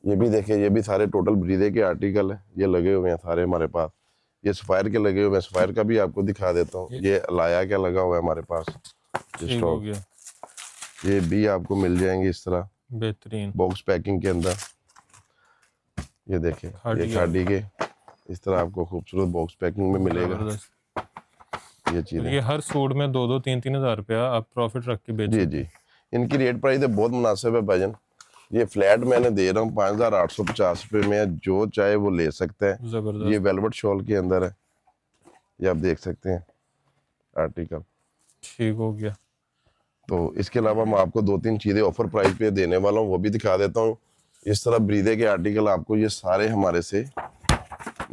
ये भी देखिए, ये भी सारे टोटल ब्रीदे के आर्टिकल है। ये लगे हुए हैं सारे हमारे पास। ये सफायर के लगे हुए हैं। सफायर का भी आपको दिखा देता हूँ। ये लाया क्या लगा हुआ है हमारे पास ठीक हो गया। ये भी आपको मिल जाएंगे इस तरह बेहतरीन बॉक्स पैकिंग के अंदर। ये देखिए, ये खाड़ी के इस तरह आपको खूबसूरत बॉक्स पैकिंग में मिलेगा। ये चीज़ ये हर सूट में 2-2, 3-3 हज़ार रुपया आप प्रॉफिट रख के बेचते जी जी। इनकी रेट प्राइस है बहुत मुनासिब है भाईजान। ये फ्लैट मैंने दे रहा हूँ 5,850 रुपये में। जो चाहे वो ले सकता है। जबरदस्त। ये वेलवेट शॉल के अंदर है। ये आप देख सकते हैं आर्टिकल। ठीक हो गया। तो इसके अलावा मैं आपको 2-3 चीज़ें ऑफर प्राइस पे देने वाला हूँ, वो भी दिखा देता हूँ। इस तरह ब्रीदे के आर्टिकल आपको ये सारे हमारे से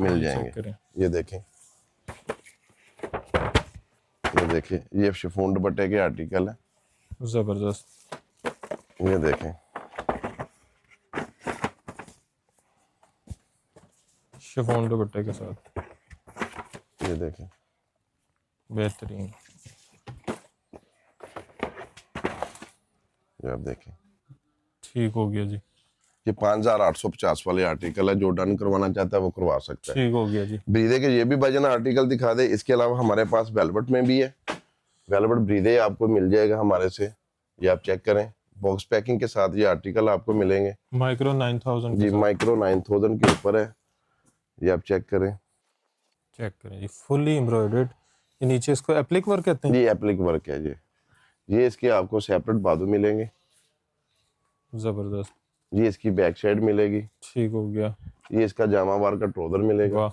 मिल जाएंगे। ये देखें, ये देखें, ये शिफॉन दुपट्टे के आर्टिकल है। जबरदस्त। ये देखें, शिफॉन दुपट्टे के साथ। ये देखें, बेहतरीन। ये आप देखें। ठीक हो गया जी। ये 5,850 वाले आर्टिकल है। जो डन करवाना चाहता है वो करवा सकता है। ठीक हो गया जी। ब्रीदे के ये भी वजन आर्टिकल दिखा दे। इसके अलावा हमारे पास वेलवेट में भी है। वेलवेट ब्रीदे आपको मिल जाएगा हमारे से। ये आप चेक करें, बॉक्स पैकिंग के साथ ये आर्टिकल आपको मिलेंगे। माइक्रो 9000 जी, माइक्रो 9000 के ऊपर है। ये आप चेक करें। चेक करें, ये फुली एम्ब्रॉयडर्ड। ये नीचे इसको एप्लिक वर्क कहते हैं? ये एप्लिक वर्क है। ये इसके आपको सेपरेट बाजू मिलेंगे। जबरदस्त। ये इसकी बैक साइड मिलेगी। ठीक हो गया। ये इसका जामावार का ट्राउजर मिलेगा। वाह।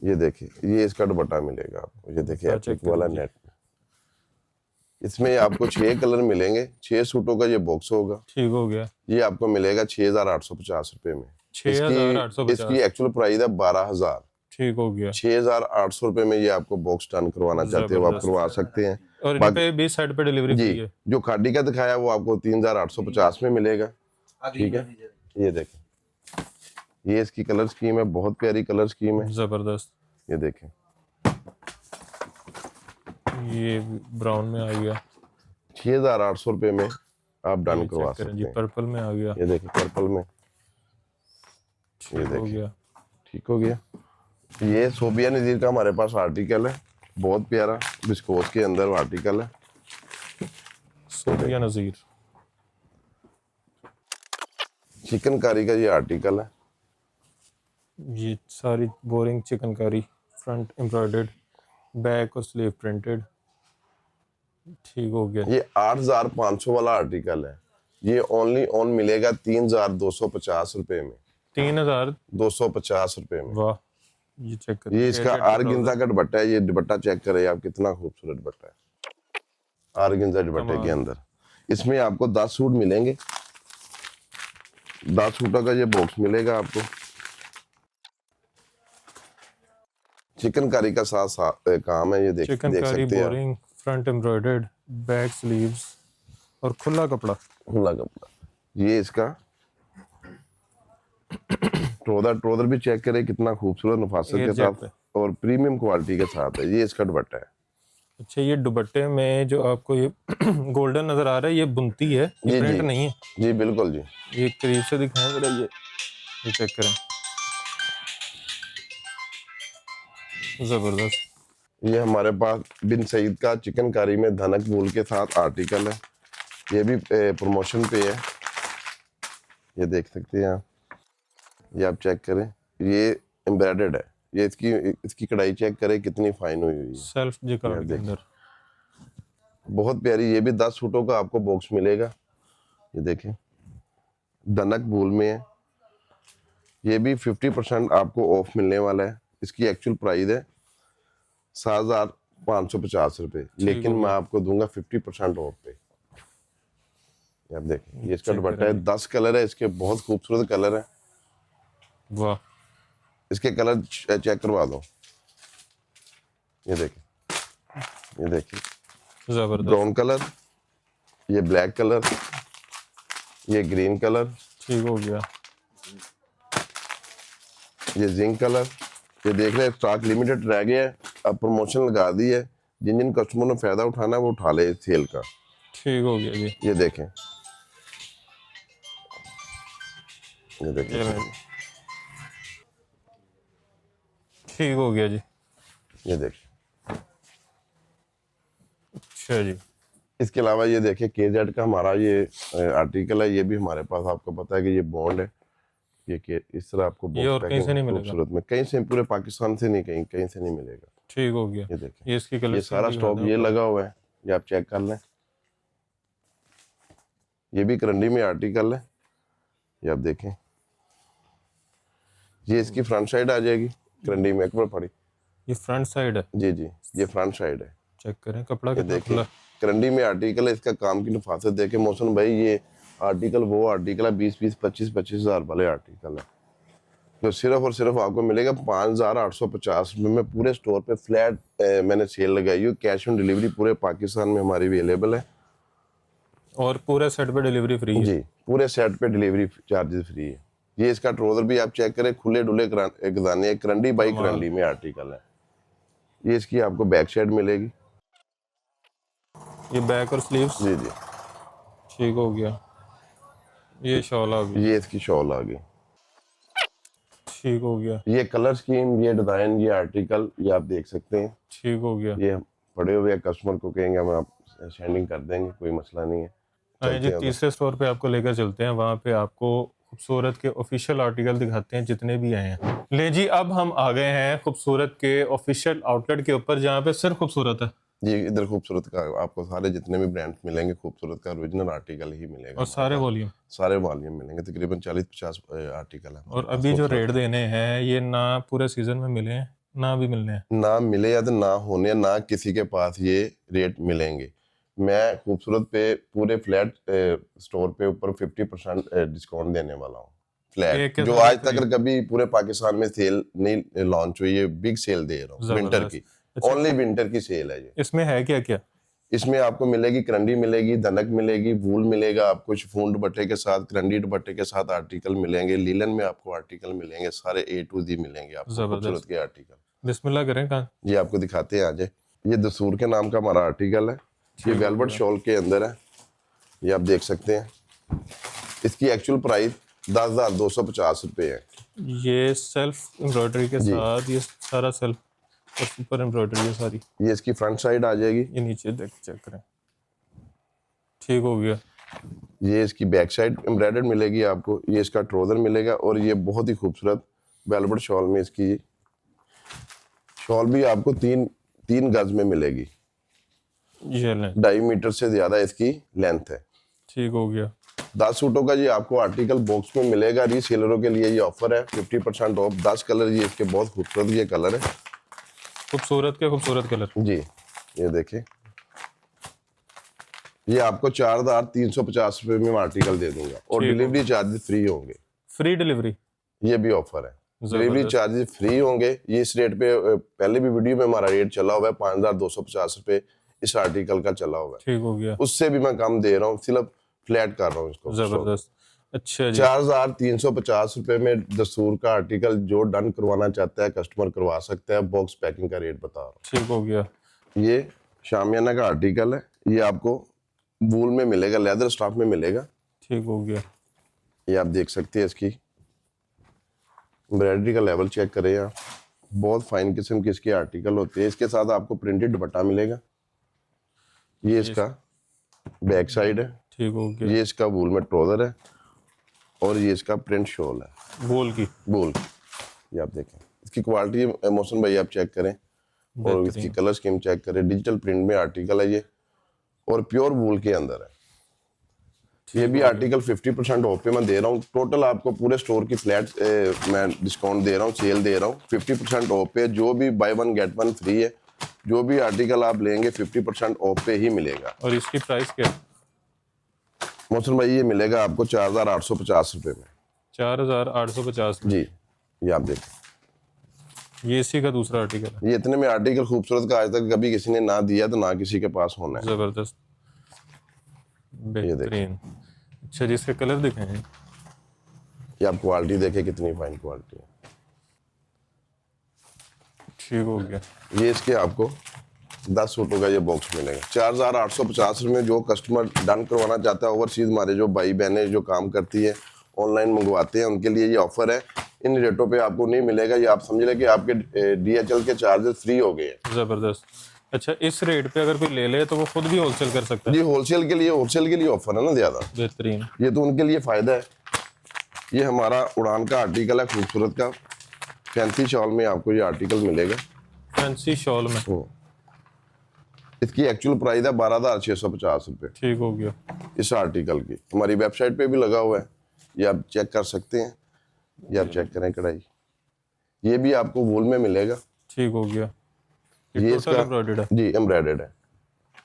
ये देखिए, ये इसका दुपट्टा मिलेगा आपको। ये देखिए एप्लिक वाला नेट। इसमें आपको 6 कलर मिलेंगे। 6 सूटों का ये बॉक्स होगा। ठीक हो गया। ये आपको मिलेगा 6,850 रुपये में। 6,850। इसकी एक्चुअल प्राइस है 12,000। ठीक हो गया। 6,800 रुपये में ये आपको बॉक्स टर्न करवाना चाहते हो आप करवा सकते हैं। और इन पे भी साइड पे डिलीवरी फ्री है। जो खाड़ी का दिखाया वो आपको 3,850 में मिलेगा। ठीक है, ये देखें, ये इसकी कलर स्कीम है। बहुत प्यारी कलर स्कीम है। जबरदस्त। ये देखें, ये ब्राउन में आ गया। 6,800 रुपये में आप डन करवा सकते जी। हैं। पर्पल में आ गया। ये देखिए पर्पल में। ठीक हो गया। ठीक हो गया। ये सोबिया नज़ीर का हमारे पास आर्टिकल है, बहुत प्यारा विस्कोस के अंदर आर्टिकल है। सोबिया नज़ीर, चिकनकारी का ये आर्टिकल है। ये सारी boring chikankari, front embroidered, back और स्लीव प्रिंटेड। ठीक हो गया। ये 8,500 वाला आर्टिकल है। ये ओनली ऑन मिलेगा 3,250 रुपए में। 3,250 रुपए में। वाह, ये चेक करें। ये इसका आर्गेन्जा का दुपट्टा है। ये दुपट्टा चेक करें आप, कितना खूबसूरत दुपट्टा है आर्गेन्जा दुपट्टे के अंदर। इसमें आपको 10 सूट मिलेंगे, 10 सूटों का ये बॉक्स मिलेगा आपको। चिकनकारी का साथ काम है, ये देख चिकनकारी सकते हैं। Boring, front embroidered, back sleeves और खुला कपड़ा। खुला कपड़ा। ये इसका ट्रोदर भी चेक करें, कितना खूबसूरत नफासत के साथ और प्रीमियम क्वालिटी के साथ है। ये इसका दुपट्टा है। अच्छा, ये दुपट्टे में जो आपको ये गोल्डन नजर आ रहा है, ये बुनती है, ये प्रिंट नहीं है। जी बिल्कुल जी। ये करीब से दिखाएं जरा, ये चेक करें, जबरदस्त। ये हमारे पास बिन सईद का चिकनकारी में धनक वूल के साथ आर्टिकल है। ये भी प्रमोशन पे है, ये देख सकते हैं आप। ये आप चेक करें, ये एम्ब्रॉयडर्ड है। ये इसकी कढ़ाई चेक करें, कितनी फाइन हुई है। सेल्फ जिकार्ड के अंदर बहुत प्यारी। ये भी 10 सूटों का आपको बॉक्स मिलेगा। ये देखें, धनक वूल में है। ये भी 50% आपको ऑफ मिलने वाला है। इसकी एक्चुअल प्राइस है 7,550 रुपए, लेकिन मैं आपको दूंगा 50% ऑफ पे। आप देखें, ये इसका दुपट्टा है। 10 कलर है इसके, बहुत खूबसूरत कलर है। वाह, इसके कलर चेक करवा दो। ये देखें, ये देखिए, जबरदस्त। ब्राउन कलर, ये ब्लैक कलर, ये ग्रीन कलर, ठीक हो गया। ये जिंक कलर। ये देख रहे हैं, स्टॉक लिमिटेड रह गया है, अब प्रमोशन लगा दी है। जिन जिन कस्टमर ने फायदा उठाना है वो उठा ले इस सेल का। ठीक हो गया जी। ये देखें, ये देखें, ठीक हो गया जी। ये देखें। अच्छा जी। इसके अलावा ये देखें, केजेड का हमारा ये आर्टिकल है। ये भी हमारे पास, आपको पता है कि ये बॉन्ड है। ये इस तरह आपको ये और कहीं से नहीं मिलेगा? खूबसूरत में, कहीं से, पूरे पाकिस्तान से नहीं, कहीं से नहीं मिलेगा। ठीक हो गया। ये देखें, ये इसकी कलर, ये सारा स्टॉक ये लगा हुआ है, ये आप चेक कर लें। ये भी करंडी में आर्टिकल है, ये आप देखें। ये इसकी फ्रंट साइड आ जाएगी, करंडी में एक बार पड़ी। ये फ्रंट साइड है जी जी, ये फ्रंट साइड है। चेक करें, कपड़ा ये कितना देखिए, खुला। करंडी में आर्टिकल है। इसका काम की नफासत देखे मौसम भाई, ये आर्टिकल वो आर्टिकल है 20-20, 25-25 हज़ार वाले आर्टिकल है, तो सिर्फ और सिर्फ आपको मिलेगा 5,850 रुपये में। पूरे स्टोर पे फ्लैट मैंने सेल लगाई है। कैश ऑन डिलीवरी पूरे पाकिस्तान में हमारी अवेलेबल है, और पूरे सेट पे डिलीवरी फ्री है जी। पूरे सेट पे डिलीवरी चार्जेस फ्री है। ये इसका ट्राउजर भी आप चेक करें, खुले डुले गजाने, करंडी बाई करंडी में आर्टिकल है। ये इसकी आपको बैक साइड मिलेगी। ये बैक और स्लीव्स। जी जी, ठीक हो गया। ये शॉल आ गई। ये इसकी शॉल आ गई। ठीक हो गया। ये कलर स्कीम, ये डिजाइन, ये आर्टिकल, ये आप देख सकते हैं। ठीक हो गया। ये पड़े हुए कस्टमर को कहेंगे हम आप सेंडिंग कर देंगे, कोई मसला नहीं है। आइए जी, तीसरे स्टोर पे आपको लेकर चलते हैं। वहाँ पे आपको खूबसूरत के ऑफिशियल आर्टिकल दिखाते हैं जितने भी आए हैं। ले जी, अब हम आ गए हैं खूबसूरत के ऑफिशियल आउटलेट के ऊपर, जहाँ पे सिर्फ खूबसूरत है जी। इधर खूबसूरत का आपको सारे जितने भी ब्रांड्स मिलेंगे, खूबसूरत का ओरिजिनल आर्टिकल ही मिलेगा। और सारे वॉल्यूम, सारे वॉल्यूम मिलेंगे, तकरीबन 40-50 आर्टिकल है। और अभी जो रेट देने हैं ये ना पूरे सीजन में मिले हैं ना भी मिलने हैं। ना मिले या तो ना होने, ना किसी के पास ये रेट मिलेंगे। मैं खूबसूरत पे पूरे फ्लैट स्टोर पे ऊपर 50% डिस्काउंट देने वाला हूँ। फ्लैट जो आज तक कभी पूरे पाकिस्तान में सेल नहीं लॉन्च हुई है, बिग सेल दे रहा हूँ विंटर की। ओनली विंटर की सेल है ये। इसमें है क्या क्या? इसमें आपको मिलेगी करंडी मिलेगी, धनक मिलेगी, वूल मिलेगा आपको, शिफॉन दुपट्टे के साथ, करंडी दुपट्टे के साथ आर्टिकल मिलेंगे, लीलन में आपको आर्टिकल मिलेंगे, सारे A to Z मिलेंगे आपको खूबसूरत के आर्टिकल। बिस्मिल्लाह करें कहाँ? ये आपको दिखाते हैं आज। ये दसूर के नाम का हमारा आर्टिकल है। ये वेलवेट शॉल के अंदर है, ये आप देख सकते हैं। इसकी एक्चुअल प्राइस 10,250 रुपये है। ये सेल्फ एम्ब्रॉयडरी के साथ, ये सारा सेल्फ और सुपर एम्ब्रॉयडरी है सारी। ये इसकी फ्रंट साइड आ जाएगी। ये नीचे देख चेक करें, ठीक हो गया। ये इसकी बैक साइड एम्ब्रॉयडर्ड मिलेगी आपको। ये इसका ट्राउजर मिलेगा और ये बहुत ही खूबसूरत वेलवेट शॉल में इसकी शॉल भी आपको तीन गज में मिलेगी। ये लें, 2.5 मीटर से ज्यादा इसकी लेंथ है। ठीक हो गया। 10 सूटों का ये आपको आर्टिकल बॉक्स में मिलेगा। रीसेलरों के लिए ये ऑफर है 50% ऑफ। 10 कलर ये इसके बहुत खूबसूरत ये कलर है, खूबसूरत के खूबसूरत कलर जी। ये देखिए, ये आपको 4,350 रुपये में आर्टिकल दे दूंगा और डिलीवरी चार्जेस फ्री होंगे। फ्री डिलीवरी, ये भी ऑफर है। डिलीवरी चार्जेस फ्री होंगे। ये इस रेट पे पहले भी वीडियो में हमारा रेट चला हुआ है 5,250 रुपये इस आर्टिकल का चला हुआ है। ठीक हो गया। उससे भी मैं कम दे रहा हूँ, सिर्फ फ्लैट कर रहा हूँ इसको। जबरदस्त। अच्छा जी, 4,350 रुपये में दस्तूर का आर्टिकल जो डन करवाना चाहता है कस्टमर करवा सकता है। बॉक्स पैकिंग का रेट बता रहा हूँ। ठीक हो गया। ये शामियाना का आर्टिकल है। ये आपको वूल में मिलेगा, लेदर स्टॉफ में मिलेगा। ठीक हो गया। ये आप देख सकते हैं, इसकी एम्ब्रॉयडरी का लेवल चेक करें आप। बहुत फाइन किस्म के इसके आर्टिकल होते हैं। इसके साथ आपको प्रिंटेड दुपट्टा मिलेगा। ये इसका बैक साइड है। ठीक हो गया। ये इसका वूल में ट्राउजर है और ये इसका प्रिंट शॉल है बोल की। वूल। ये आप देखें, इसकी क्वालिटी मौसम भाई आप चेक करें और इसकी कलर स्कीम चेक करें। डिजिटल प्रिंट में आर्टिकल है ये और प्योर वूल के अंदर है। ये भी आर्टिकल 50% ऑफ पे मैं दे रहा हूँ। टोटल आपको पूरे स्टोर की फ्लैट मैं डिस्काउंट दे रहा हूँ, सेल दे रहा हूँ 50% ऑफ पे। जो भी बाय 1 गेट 1 फ्री है। जो भी आर्टिकल आप लेंगे 50% ऑफ पे ही मिलेगा। और इसकी प्राइस क्या है? मोहसिन भाई ये मिलेगा आपको 4,850 रुपये में। 4,850 में। जी, ये आप देखें, ये इसी का दूसरा आर्टिकल है। ये इतने में आर्टिकल खूबसूरत का आज तक कभी किसी ने ना दिया तो ना किसी के पास होना है। जबरदस्त, बेहतरीन। अच्छा जी, इसके कलर दिखाएं। ये आप क्वालिटी देखें, कितनी फाइन क्वालिटी है। ठीक हो गया। ये इसके आपको 10 सूटों का ये बॉक्स मिलेगा 4,850 रुपये में। जो कस्टमर डन करवाना चाहता है ओवरसीज, हमारे जो भाई बहनें जो काम करती है ऑनलाइन मंगवाते हैं, उनके लिए ये ऑफर है। इन रेटों पे आपको नहीं मिलेगा। ये आप समझ लें कि आपके DHL के चार्जेस फ्री हो गए हैं। जबरदस्त। अच्छा, इस रेट पे अगर कोई ले ले तो वो खुद भी होलसेल कर सकता है? जी, होलसेल के लिए ऑफर है ना ज़्यादा। बेहतरीन। ये तो उनके लिए फ़ायदा है। ये हमारा उड़ान का आर्टिकल है खूबसूरत का। फैंसी शॉल में आपको ये आर्टिकल मिलेगा। फैंसी शॉल में इसकी एक्चुअल प्राइस है 12,650 रुपये। ठीक हो गया। इस आर्टिकल की हमारी वेबसाइट पे भी लगा हुआ है, ये आप चेक कर सकते हैं। ये आप चेक करें कढ़ाई, ये भी आपको वूल में मिलेगा। ठीक हो गया। ये इसका एम्ब्रॉयडर्ड है। जी एम्ब्रॉयडर्ड है।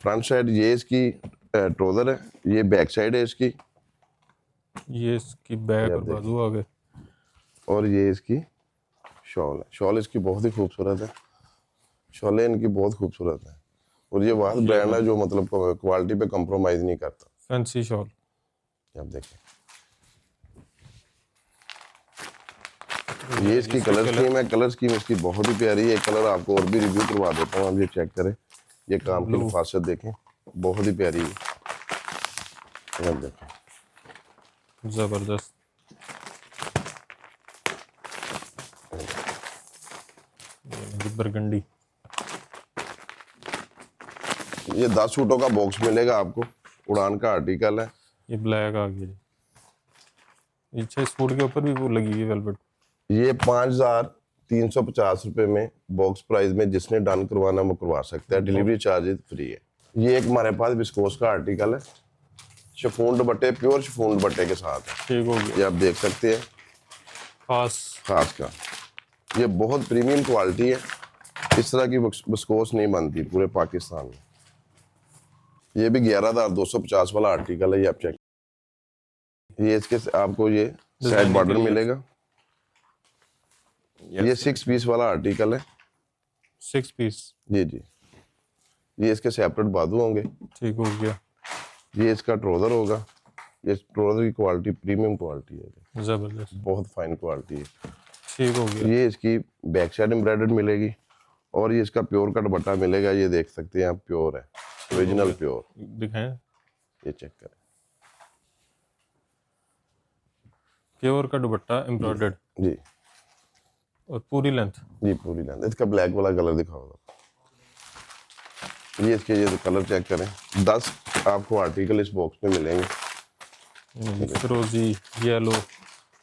फ्रंट साइड ये इसकी ट्राउजर है। ये बैक साइड है इसकी। ये इसकी बैक और बाजू आ गए। और ये इसकी शॉल है। शॉल इसकी बहुत ही खूबसूरत है। शॉलें इनकी बहुत खूबसूरत है और ये वाह ब्रांड है जो मतलब क्वालिटी पे कंप्रोमाइज नहीं करता। फैंसी शॉल आप देखें, ये इसकी कलर स्कीम है। कलर स्कीम इसकी बहुत ही प्यारी है। कलर आपको और भी रिव्यू करवा देता हूँ, आप ये चेक करें। ये काम की नफासत देखें, बहुत ही प्यारी है। आप देखें, जबरदस्त। बरगंडी। ये 10 सूटों का बॉक्स मिलेगा आपको। उड़ान का आर्टिकल है। ये ब्लैक आ गया जी। अच्छा, इस फूड के ऊपर भी वो लगी हुई है वेलवेट। ये 5,350 रुपये में बॉक्स प्राइस में जिसने डन करवाना वो करवा सकता है। डिलीवरी चार्जेस फ्री है। ये एक हमारे पास विस्कोस का आर्टिकल है, शिफॉन दुपट्टे, प्योर शिफॉन दुपट्टे के साथ है। ठीक हो गया। ये आप देख सकते हैं, खास का। ये बहुत प्रीमियम क्वालिटी है। इस तरह की विस्कोस नहीं बनती पूरे पाकिस्तान में। ये भी 11,250 वाला आर्टिकल है। ये आप चेक, ये इसके आपको ये साइड बॉर्डर मिलेगा। ये 6 पीस वाला आर्टिकल है। 6 पीस। जी जी, ये इसके सेपरेट बाजू होंगे। ठीक हो गया। ये इसका ट्राउजर होगा। ये ट्राउजर की क्वालिटी प्रीमियम क्वालिटी है, जबरदस्त, बहुत फाइन क्वालिटी है। ठीक हो गया। ये इसकी बैक साइड एम्ब्रॉयडर्ड मिलेगी और ये इसका प्योर का दुपट्टा मिलेगा। ये देख सकते हैं आप, प्योर है, ओरिजिनल प्योर। दिखाएं। ये चेक करें, प्योर का दुपट्टा एम्ब्रॉयडर्ड जी और पूरी लेंथ। जी पूरी लेंथ। इसका ब्लैक वाला कलर दिखाओ। ये इसके ये कलर चेक करें। 10 आपको आर्टिकल इस बॉक्स में मिलेंगे। फिरोजी, येलो,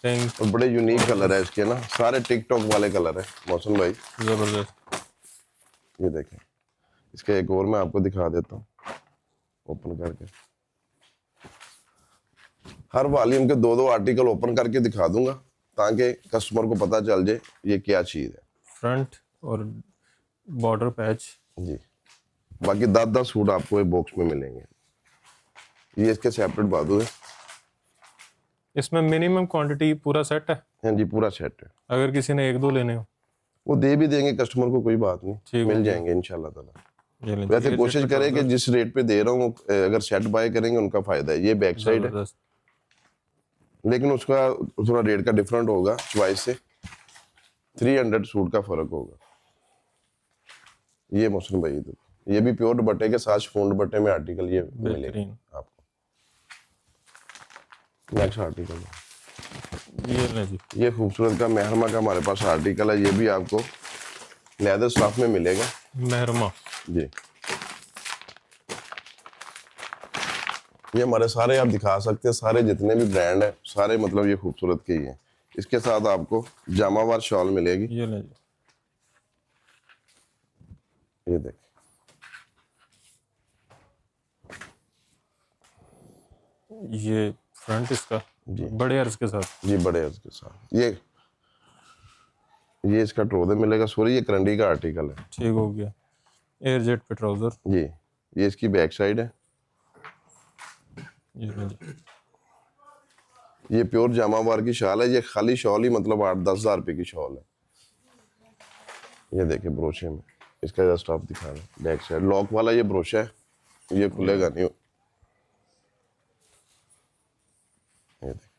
पिंक और बड़े यूनिक कलर है इसके ना, सारे टिकटॉक वाले कलर है मौसम भाई। जबरदस्त। ये देखें, इसका एक और मैं आपको दिखा देता हूँ ओपन करके। हर वॉल्यूम के 2-2 आर्टिकल ओपन करके दिखा दूंगा ताकि कस्टमर को पता चल जाए ये क्या चीज़ है। फ्रंट और बॉर्डर पैच जी, बाकी 10-10 सूट आपको एक बॉक्स में मिलेंगे। ये इसके सेपरेट बाजू है। इसमें मिनिमम क्वांटिटी पूरा सेट है। हाँ जी, पूरा सेट है। अगर किसी ने 1-2 लेने हो वो दे भी देंगे कस्टमर को, कोई बात नहीं, ठीक मिल हो जाएंगे इंशाल्लाह ताला। ये लें। वैसे कोशिश करें कि जिस रेट पे दे रहा हूँ अगर सेट बाय करेंगे उनका फायदा है। ये बैक साइड है, जबरदस्त। लेकिन उसका थोड़ा रेट का डिफरेंट होगा चॉइस से। 300 सूट का फर्क होगा। ये मौसम भाई, ये भी प्योर दुपट्टे के साथ शिफॉन दुपट्टे में आर्टिकल ये मिलेगा बेहतरीन। आपको। नेक्स्ट आर्टिकल ये लें जी। ये खूबसूरत का मेहरमा का हमारे पास आर्टिकल है। ये भी आपको लेदर स्टाफ में मिलेगा मेहरमा जी। ये हमारे सारे आप दिखा सकते हैं, सारे जितने भी ब्रांड है सारे मतलब ये खूबसूरत के ही हैं। इसके साथ आपको जामावार शॉल मिलेगी। ये लें जी। ये देख, ये फ्रंट इसका जी बड़े अर्ज के साथ। जी बड़े अर्ज के साथ। ये इसका ट्रोजर मिलेगा। सॉरी, ये करंडी का आर्टिकल है। ठीक हो गया। एयर जेट पे ट्राउजर। जी, ये इसकी बैक साइड है। ये लें जी। ये प्योर जामावार की शॉल है। ये खाली शॉल ही मतलब 8-10 हज़ार रुपये की शॉल है। ये देखिए ब्रोशे में इसका जस्ट आप दिखा रहे हैं बैक साइड। लॉक वाला ये ब्रोशा है, ये खुलेगा नहीं। ये देखिए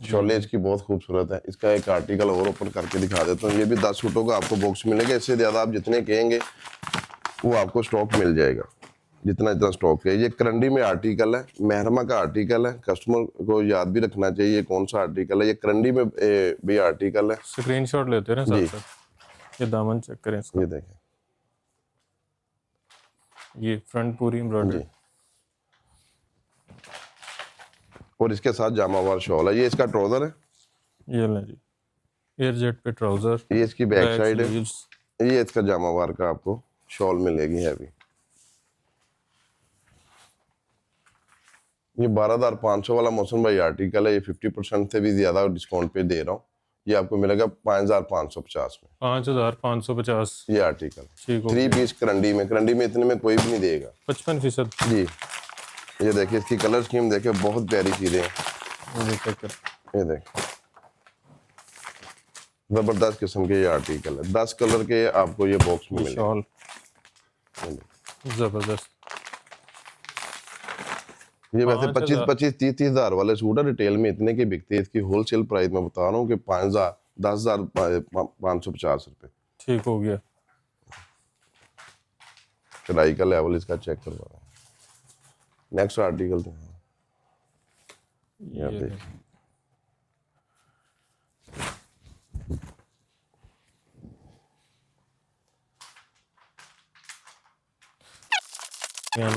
शॉले इसकी बहुत खूबसूरत है। इसका एक आर्टिकल और ओपन करके दिखा देता हूँ। ये भी 10 सूटों का आपको बॉक्स मिलेगा। इससे ज़्यादा आप जितने कहेंगे वो आपको स्टॉक मिल जाएगा, जितना जितना स्टॉक है। ये करंडी में आर्टिकल है, मेहरमा का आर्टिकल है। कस्टमर को याद भी रखना चाहिए कौन सा आर्टिकल है। ये करंडी में भी आर्टिकल है। स्क्रीनशॉट लेते हैं जी। साथ साथ। ये दामन चेक करें इसका। ये देखें ये फ्रंट पूरी एम्ब्रॉयडरी। जी, और इसके साथ जामावार शॉल है। ये इसका ट्राउजर है। ये लें जी। एयर जेट पे ट्राउजर। ये इसकी बैक साइड है। स्लीव्स। ये इसका जामावार का आपको शॉल मिलेगी हैवी। ये 12,500 वाला मौसम भाई आर्टिकल है। ये 50% से भी ज्यादा डिस्काउंट पे दे रहा हूँ। ये आपको मिलेगा 5,550 में 5,550। ये आर्टिकल। ठीक हो 3 पीस करंडी में इतने में कोई भी नहीं देगा। 55%। जी, ये देखिए इसकी कलर स्कीम देखिए, बहुत प्यारी चीजें हैं। ये चेक कर। ये देखिए जबरदस्त किस्म के ये आर्टिकल है। 10 कलर के आपको ये बॉक्स में ये मिलेगा। शॉल जबरदस्त। ये वैसे 5,000 25-30 हज़ार वाले सूट है, रिटेल में इतने के बिकते हैं। इसकी होलसेल प्राइस मैं बता रहा हूँ कि 10,550 रुपये। ठीक हो गया। कढ़ाई का लेवल इसका चेक करवा रहा हूँ। नेक्स्ट आर्टिकल ये देखिए,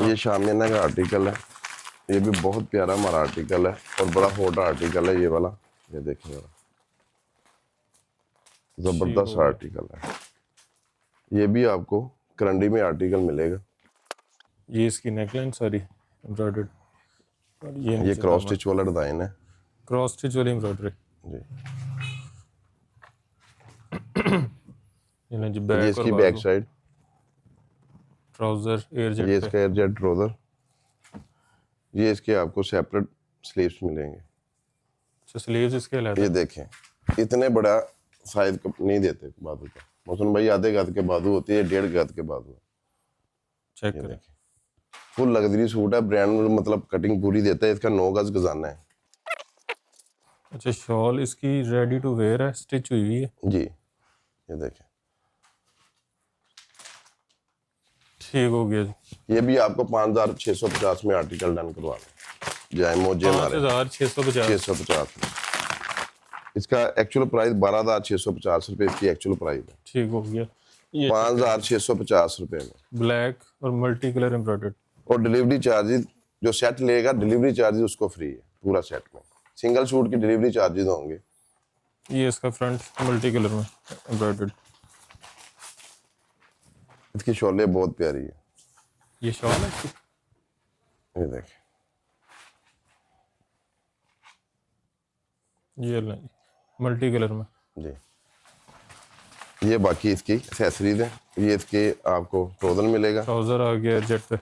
ये शामियाना का आर्टिकल है। ये भी बहुत प्यारा हमारा आर्टिकल है और बड़ा हॉट आर्टिकल है ये वाला। ये देखिए जबरदस्त आर्टिकल है। ये भी आपको करंडी में आर्टिकल मिलेगा। ये इसकी नेकलाइन सारी एम्ब्रॉयडर्ड। और ये क्रॉस स्टिच वाला डिजाइन है। क्रॉस स्टिच वाली एम्ब्रॉयडरी। जी, ये जी ये बैक इसकी और बैक बाजू। साइड। ट्राउजर एयर ये जेट पे। इसका एयर जेट ट्राउजर। ये इसके आपको सेपरेट स्लीव्स मिलेंगे। अच्छा, स्लीव्स इसके अलग। ये देखें इतने बड़ा साइज नहीं देते बाजू का। मौसम भाई आधे गज के बाजू होती है, 1.5 गज के बाजू है। चेक ये करें। देखें फुल लग्जरी सूट है। ब्रांड मतलब कटिंग पूरी देता है। इसका 9 गज गजाना है। अच्छा, शॉल इसकी रेडी टू वेयर है, स्टिच हुई हुई है। जी, ये देखें ठीक हो गया जी। ये भी आपको 5,650 में आर्टिकल डन करवा दें। जाए मोजे मारे 5650। 650। इसका एक्चुअल प्राइस 12,650 रुपये इसकी एक्चुअल प्राइस है। ठीक हो गया। ये 5,650 रुपये में। ब्लैक और मल्टी कलर एम्ब्रॉयडर्ड। और डिलीवरी चार्जेस जो सेट लेगा डिलीवरी चार्जेस उसको फ्री है पूरा सेट में। सिंगल सूट की डिलीवरी चार्जेस होंगे। ये इसका फ्रंट मल्टी कलर में एम्ब्रॉयडर्ड। इसकी शोले बहुत प्यारी है। ये शॉल है इसकी? ये देखिए, ये लें मल्टी कलर में जी। ये बाकी इसकी एक्सेसरीज है। ये इसके आपको ट्राउजर मिलेगा। ट्राउजर आ गया जेट पे।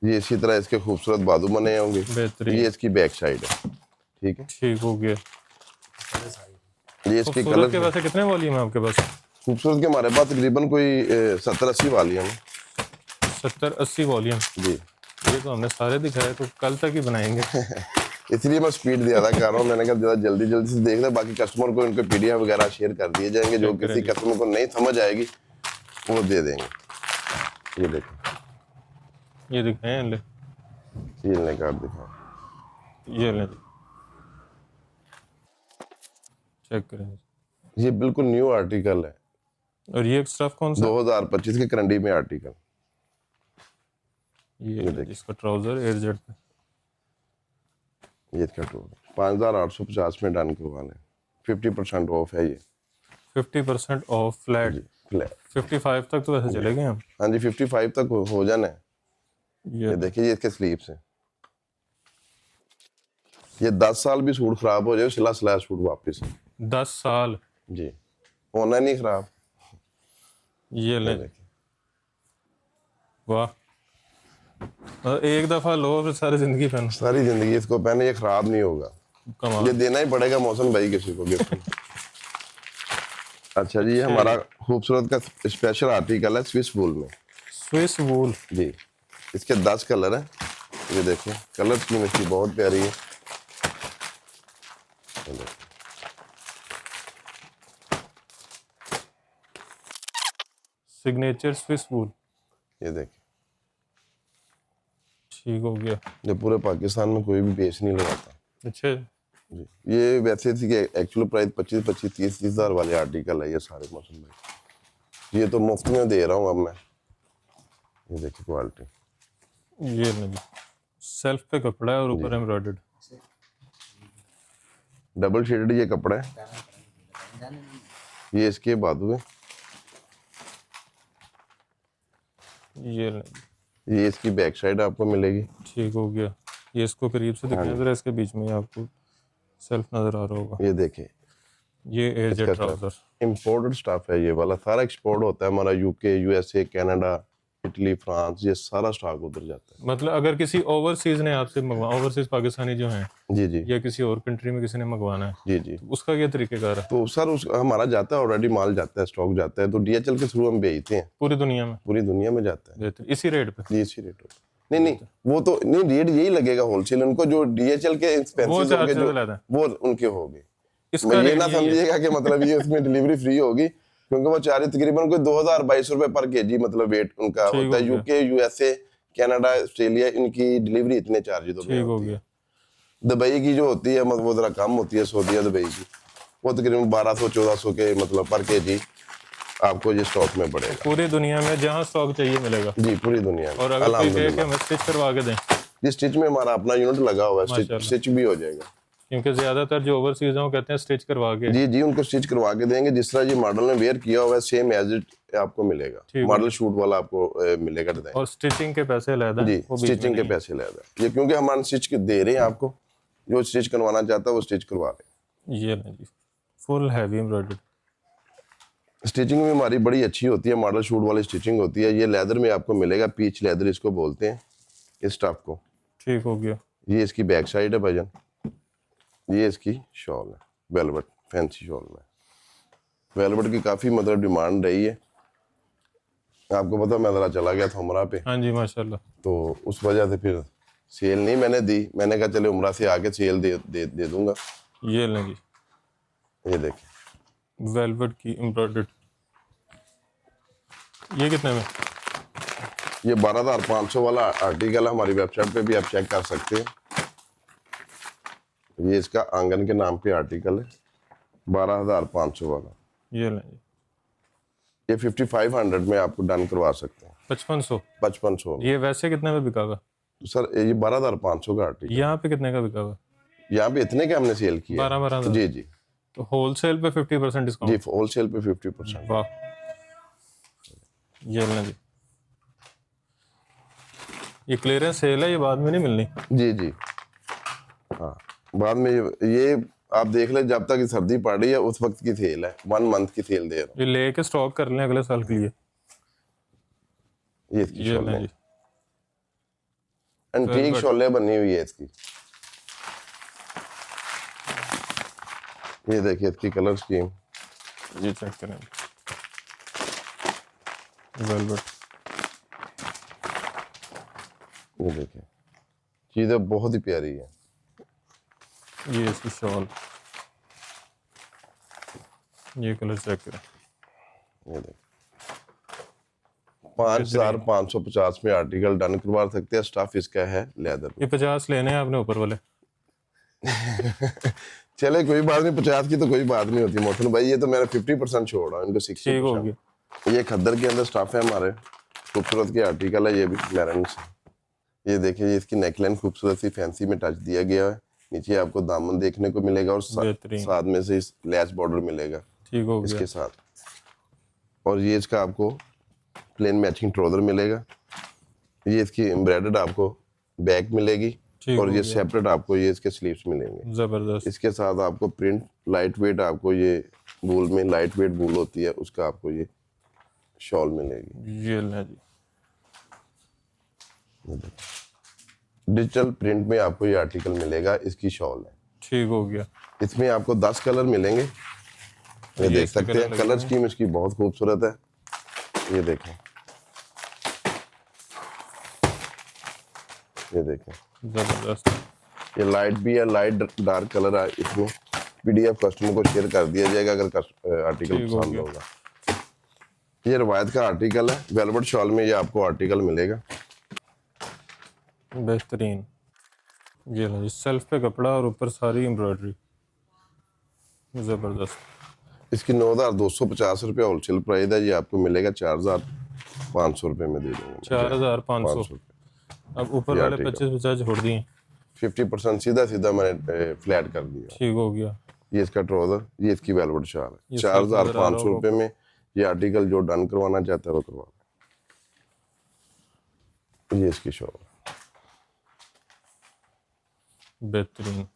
ये इसी तरह इसके खूबसूरत बाजू बने होंगे। बेहतरीन। ये इसकी बैक साइड है। ठीक है, ठीक हो गया। ये इसके खूबसूरत कलर के वैसे कितने वॉल्यूम है आपके पास? खूबसूरत के हमारे पास तकरीबन कोई 70-80 वाली है 70-80 वॉल्यूम। जी। ये तो हमने सारे दिखाए, तो कल तक ही बनाएंगे। इसलिए मैं स्पीड ज़्यादा कर रहा हूँ। मैंने कहा ज़रा जल्दी जल्दी से देख ले, बाकी कस्टमर को इनके पीडीएफ वगैरह शेयर कर दिए जाएंगे। जो किसी कस्टमर को नहीं समझ आएगी वो दे देंगे। ये देखो, ये दिखाए ले, सीलने कार्ड दिखाओ। ये ले चेक करें। ये बिल्कुल न्यू आर्टिकल है। और ये स्टफ कौन सा? 2025 के करंडी में आर्टिकल। ये देखिए। इसका ट्राउजर एयर जेट पे। ये इसका टोटल 5,850 में डन करवाने। 50% ऑफ है ये। 50% ऑफ फ्लैट। Ji flat. 55 तक तो वैसे चले गए हम। हाँ जी, 55 तक हो जाना है। ये ये देखिए, ये इसके स्लीव्स हैं। ये 10 साल भी सूट खराब हो जाए सिला सिलाया सूट वापस। 10 साल। जी, होना नहीं खराब। ये ले, वाह। और एक दफा लो फिर सारी जिंदगी पहनो। सारी जिंदगी इसको पहने, ये खराब नहीं होगा। कमाल। ये देना ही पड़ेगा मौसम भाई किसी को गिफ्ट में। अच्छा जी, ये हमारा खूबसूरत का स्पेशल आर्टिकल है स्विस वूल में। स्विस वूल। जी, इसके 10 कलर हैं। ये देखिए, कलर स्कीम इसकी बहुत प्यारी है। सिग्नेचर स्विस वूल। ये देखिए, ठीक हो गया। ये पूरे पाकिस्तान में कोई भी पेश नहीं लगाता। अच्छा, जी, ये वैसे थी कि एक्चुअल प्राइस 25-30 हज़ार वाले आर्टिकल है ये सारे मौसम भाई। ये तो मुफ्त में दे रहा हूँ अब मैं। ये देखिए क्वालिटी। ये नहीं, सेल्फ पे कपड़ा है और ऊपर एम्ब्रॉयडर्ड। डबल शेडेड ये कपड़ा है। ये इसके बाजू है। ये नहीं, ये इसकी बैक साइड आपको मिलेगी। ठीक हो गया। ये इसको करीब से दिखाया जरा, इसके बीच में आपको सेल्फ नजर आ रहा होगा। ये देखिए, ये air jet trouser. Imported staff है ये वाला, सारा एक्सपोर्ट होता है हमारा। UK, USA, Canada, Italy, France, ये सारा स्टॉक उधर जाता मतलब अगर किसी ओवरसीज ने आपसे मंगवा, ओवरसीज पाकिस्तानी जो हैं है। जी जी या किसी और कंट्री में किसी ने मंगवाना है, जी जी। तो उसका क्या तरीकेकार है? तो सर उस हमारा जाता है ऑलरेडी, माल जाता है, स्टॉक जाता है, तो डीएचएल के थ्रू हम भेजते हैं। पूरी दुनिया में पूरी दुनिया में जाता है देते इसी रेट पे? जी, इसी रेट नहीं नहीं, वो तो नहीं, रेट यही लगेगा होलसेल उनको। जो डीएचएल के वो एक्सपेंसेस होंगे चार्ज जो लेता है। वो उनके होंगे। इसका ये रेट ना यही है। समझिएगा कि मतलब ये उसमें डिलीवरी फ्री होगी, क्योंकि वो चार्ज तकरीबन कोई 2022 रुपए पर केजी मतलब वेट उनका ठीक होता है। हो गया। यूके, यूएसए, कनाडा, ऑस्ट्रेलिया, इनकी डिलीवरी इतने चार्ज तो ठीक हो गया। दुबई की जो होती है मतलब वो जरा कम होती है। सऊदीया दुबई की वो तकरीबन 1200-1400 के मतलब पर केजी आपको ये स्टॉक में पड़ेगा। पूरी दुनिया में जहाँ स्टॉक चाहिए मिलेगा। जी, पूरी दुनिया में। और अगर कोई कहे कि अल्हम्दुलिल्लाह। हमें स्टिच करवा के दें, ये स्टिच में हमारा अपना यूनिट लगा हुआ है, माशाल्लाह। स्टिच भी हो जाएगा। क्योंकि ज्यादातर जो ओवरसीज हैं वो कहते हैं स्टिच करवा के। जी जी, उनको स्टिच करवा के देंगे। जिस तरह ये मॉडल ने वेयर किया हुआ है सेम एज इट आपको मिलेगा। ठीक है। मॉडल शूट वाला आपको मिलेगा डिजाइन। और स्टिचिंग के पैसे अलग जी, हैं, वो बीच में स्टिचिंग के नहीं पैसे लगा ये, क्योंकि हम स्टिच दे रहे हैं आपको। जो स्टिच करवाना चाहता है वो स्टिच करवा ले। है। ये नहीं जी, फुल हैवी एम्ब्रॉयडर्ड। स्टिचिंग भी हमारी बड़ी अच्छी होती है, मॉडल शूट वाली स्टिचिंग होती है। ये लेदर में आपको मिलेगा, पीच लेदर इसको बोलते हैं इस स्टफ को। ठीक हो गया। ये इसकी बैक साइड है भाईजान। ये इसकी शॉल है, वेलवेट फैंसी शॉल में। वेलवेट की काफ़ी मतलब डिमांड रही है। आपको पता, मैं ज़रा चला गया था उमरा पे, हाँ जी माशाल्लाह। तो उस वजह से फिर सेल नहीं मैंने दी। मैंने कहा चले उमरा से आके सेल दे दूंगा। ये लें जी, ये देखिए, वेलवेट की एम्ब्रॉयडर्ड। ये कितने में? ये 12,500 वाला आर्टिकल है। हमारी वेबसाइट पे भी आप चेक कर सकते हैं। ये इसका आंगन के नाम पे आर्टिकल है, 12,500 वाला। ये लें जी, ये 5500 में आपको डन करवा सकते हैं। 5500। 5500 ये वैसे कितने में बिका हुआ? सर ये 12,500 का आर्टिकल। यहाँ पे कितने का बिका हुआ? यहाँ पे इतने के हमने सेल किया 12,000। जी जी तो होलसेल पे 50% जी, डिस्काउंट। होलसेल पे 50%। वाह, ये लें जी। ये क्लियरेंस सेल है, ये बाद में नहीं मिलनी। जी जी हाँ, बाद में ये आप देख लें, जब तक सर्दी पड़ रही है उस वक्त की सेल है, 1 मंथ की सेल दे रहा हूँ। ये लेके स्टॉक कर लें अगले साल के लिए। ये इसकी ये शॉल लें है, जी, एंटीक शॉलें बनी हुई है इसकी। ये देखिए इसकी कलर स्कीम। ये चेक करें। वेलवेट, ये देखिए चीज़ें बहुत ही प्यारी है। ये इसकी शॉल, ये कलर चेक करें। ये देखिए 5,550 में आर्टिकल डन करवा सकते हैं। स्टफ इसका है लेदर। ये 50 लेने हैं आपने ऊपर वाले। चले कोई बात नहीं, 50 की तो कोई बात नहीं होती मोहसिन भाई। ये तो मैंने 50% छोड़ा, इनको ठीक हो 60%। गया। ये खद्दर के अंदर स्टफ है हमारे, खूबसूरत के आर्टिकल है ये भी मैरून से। ये देखिए, ये इसकी नेकलाइन खूबसूरत सी फैंसी में टच दिया गया है। नीचे आपको दामन देखने को मिलेगा और बेहतरीन। साथ में से इस लैच बॉर्डर मिलेगा ठीक हो गया। इसके साथ। और ये इसका आपको प्लेन मैचिंग ट्राउजर मिलेगा। ये इसकी एम्ब्रॉयडर्ड आपको बैक मिलेगी ठीक और हो ये गया। सेपरेट आपको ये इसके स्लीव्स मिलेंगे। जबरदस्त। इसके साथ आपको प्रिंट लाइट वेट, आपको ये वूल में लाइट वेट वूल होती है, उसका आपको ये शॉल मिलेगी। ये लें जी, डिजिटल प्रिंट में आपको ये आर्टिकल मिलेगा, इसकी शॉल है। ठीक हो गया। इसमें आपको 10 कलर मिलेंगे, ये देख इसके सकते कलर हैं। लगे कलर हुए हैं। स्कीम इसकी बहुत खूबसूरत है। ये देखें, ये देखें, जबरदस्त। ये लाइट भी है, लाइट डार्क कलर है। इसमें पीडीएफ कस्टमर को शेयर कर दिया जाएगा अगर आर्टिकल ठीक हो पसंद गया। होगा। ये रवायत का आर्टिकल है, वेलवेट शॉल में ये आपको आर्टिकल मिलेगा। बेहतरीन। ये लें जी, सेल्फ पे कपड़ा और ऊपर सारी एम्ब्रॉयडरी। जबरदस्त। इसकी 9,250 रुपये होलसेल प्राइस है। ये आपको मिलेगा 4,500 रुपये में दे देंगे। 4,500। 500 रुपये। अब ऊपर ये वाले आर्टिकल। 50-50 छोड़ दिए। 50% सीधा सीधा मैंने फ्लैट कर दिया। ठीक हो गया। ये इसका ट्राउजर, ये इसकी वेलवेट शॉल है। ये 4,500 रुपये में ये आर्टिकल जो डन करवाना चाहता है वो करवा ले। ये इसकी शॉल। बेहतरीन।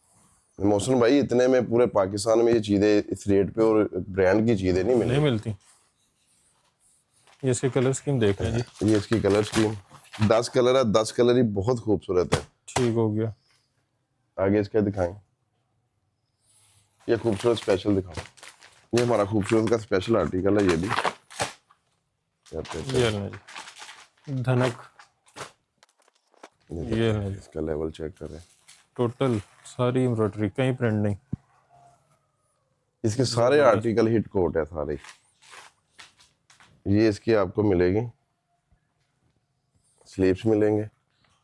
मोहसिन भाई, इतने में पूरे पाकिस्तान में ये चीज़ें इस रेट पे और ब्रांड की चीज़ें नहीं नहीं मिलेंगी। मिलती। ये इसकी कलर स्कीम देख लें जी। ये इसकी कलर स्कीम 10 कलर है, 10 कलर ही बहुत खूबसूरत है। ठीक हो गया। आगे इसका दिखाएं, ये खूबसूरत स्पेशल दिखाओ। ये हमारा खूबसूरत का स्पेशल आर्टिकल है। ये भी ये लें जी, धनक। ये लें जी, इसका लेवल चेक करें। टोटल सारी एम्ब्रॉयडरी, कहीं प्रिंट नहीं। इसके सारे आर्टिकल हिट कोट है सारे। ये इसकी आपको मिलेगी, स्लीव्स मिलेंगे,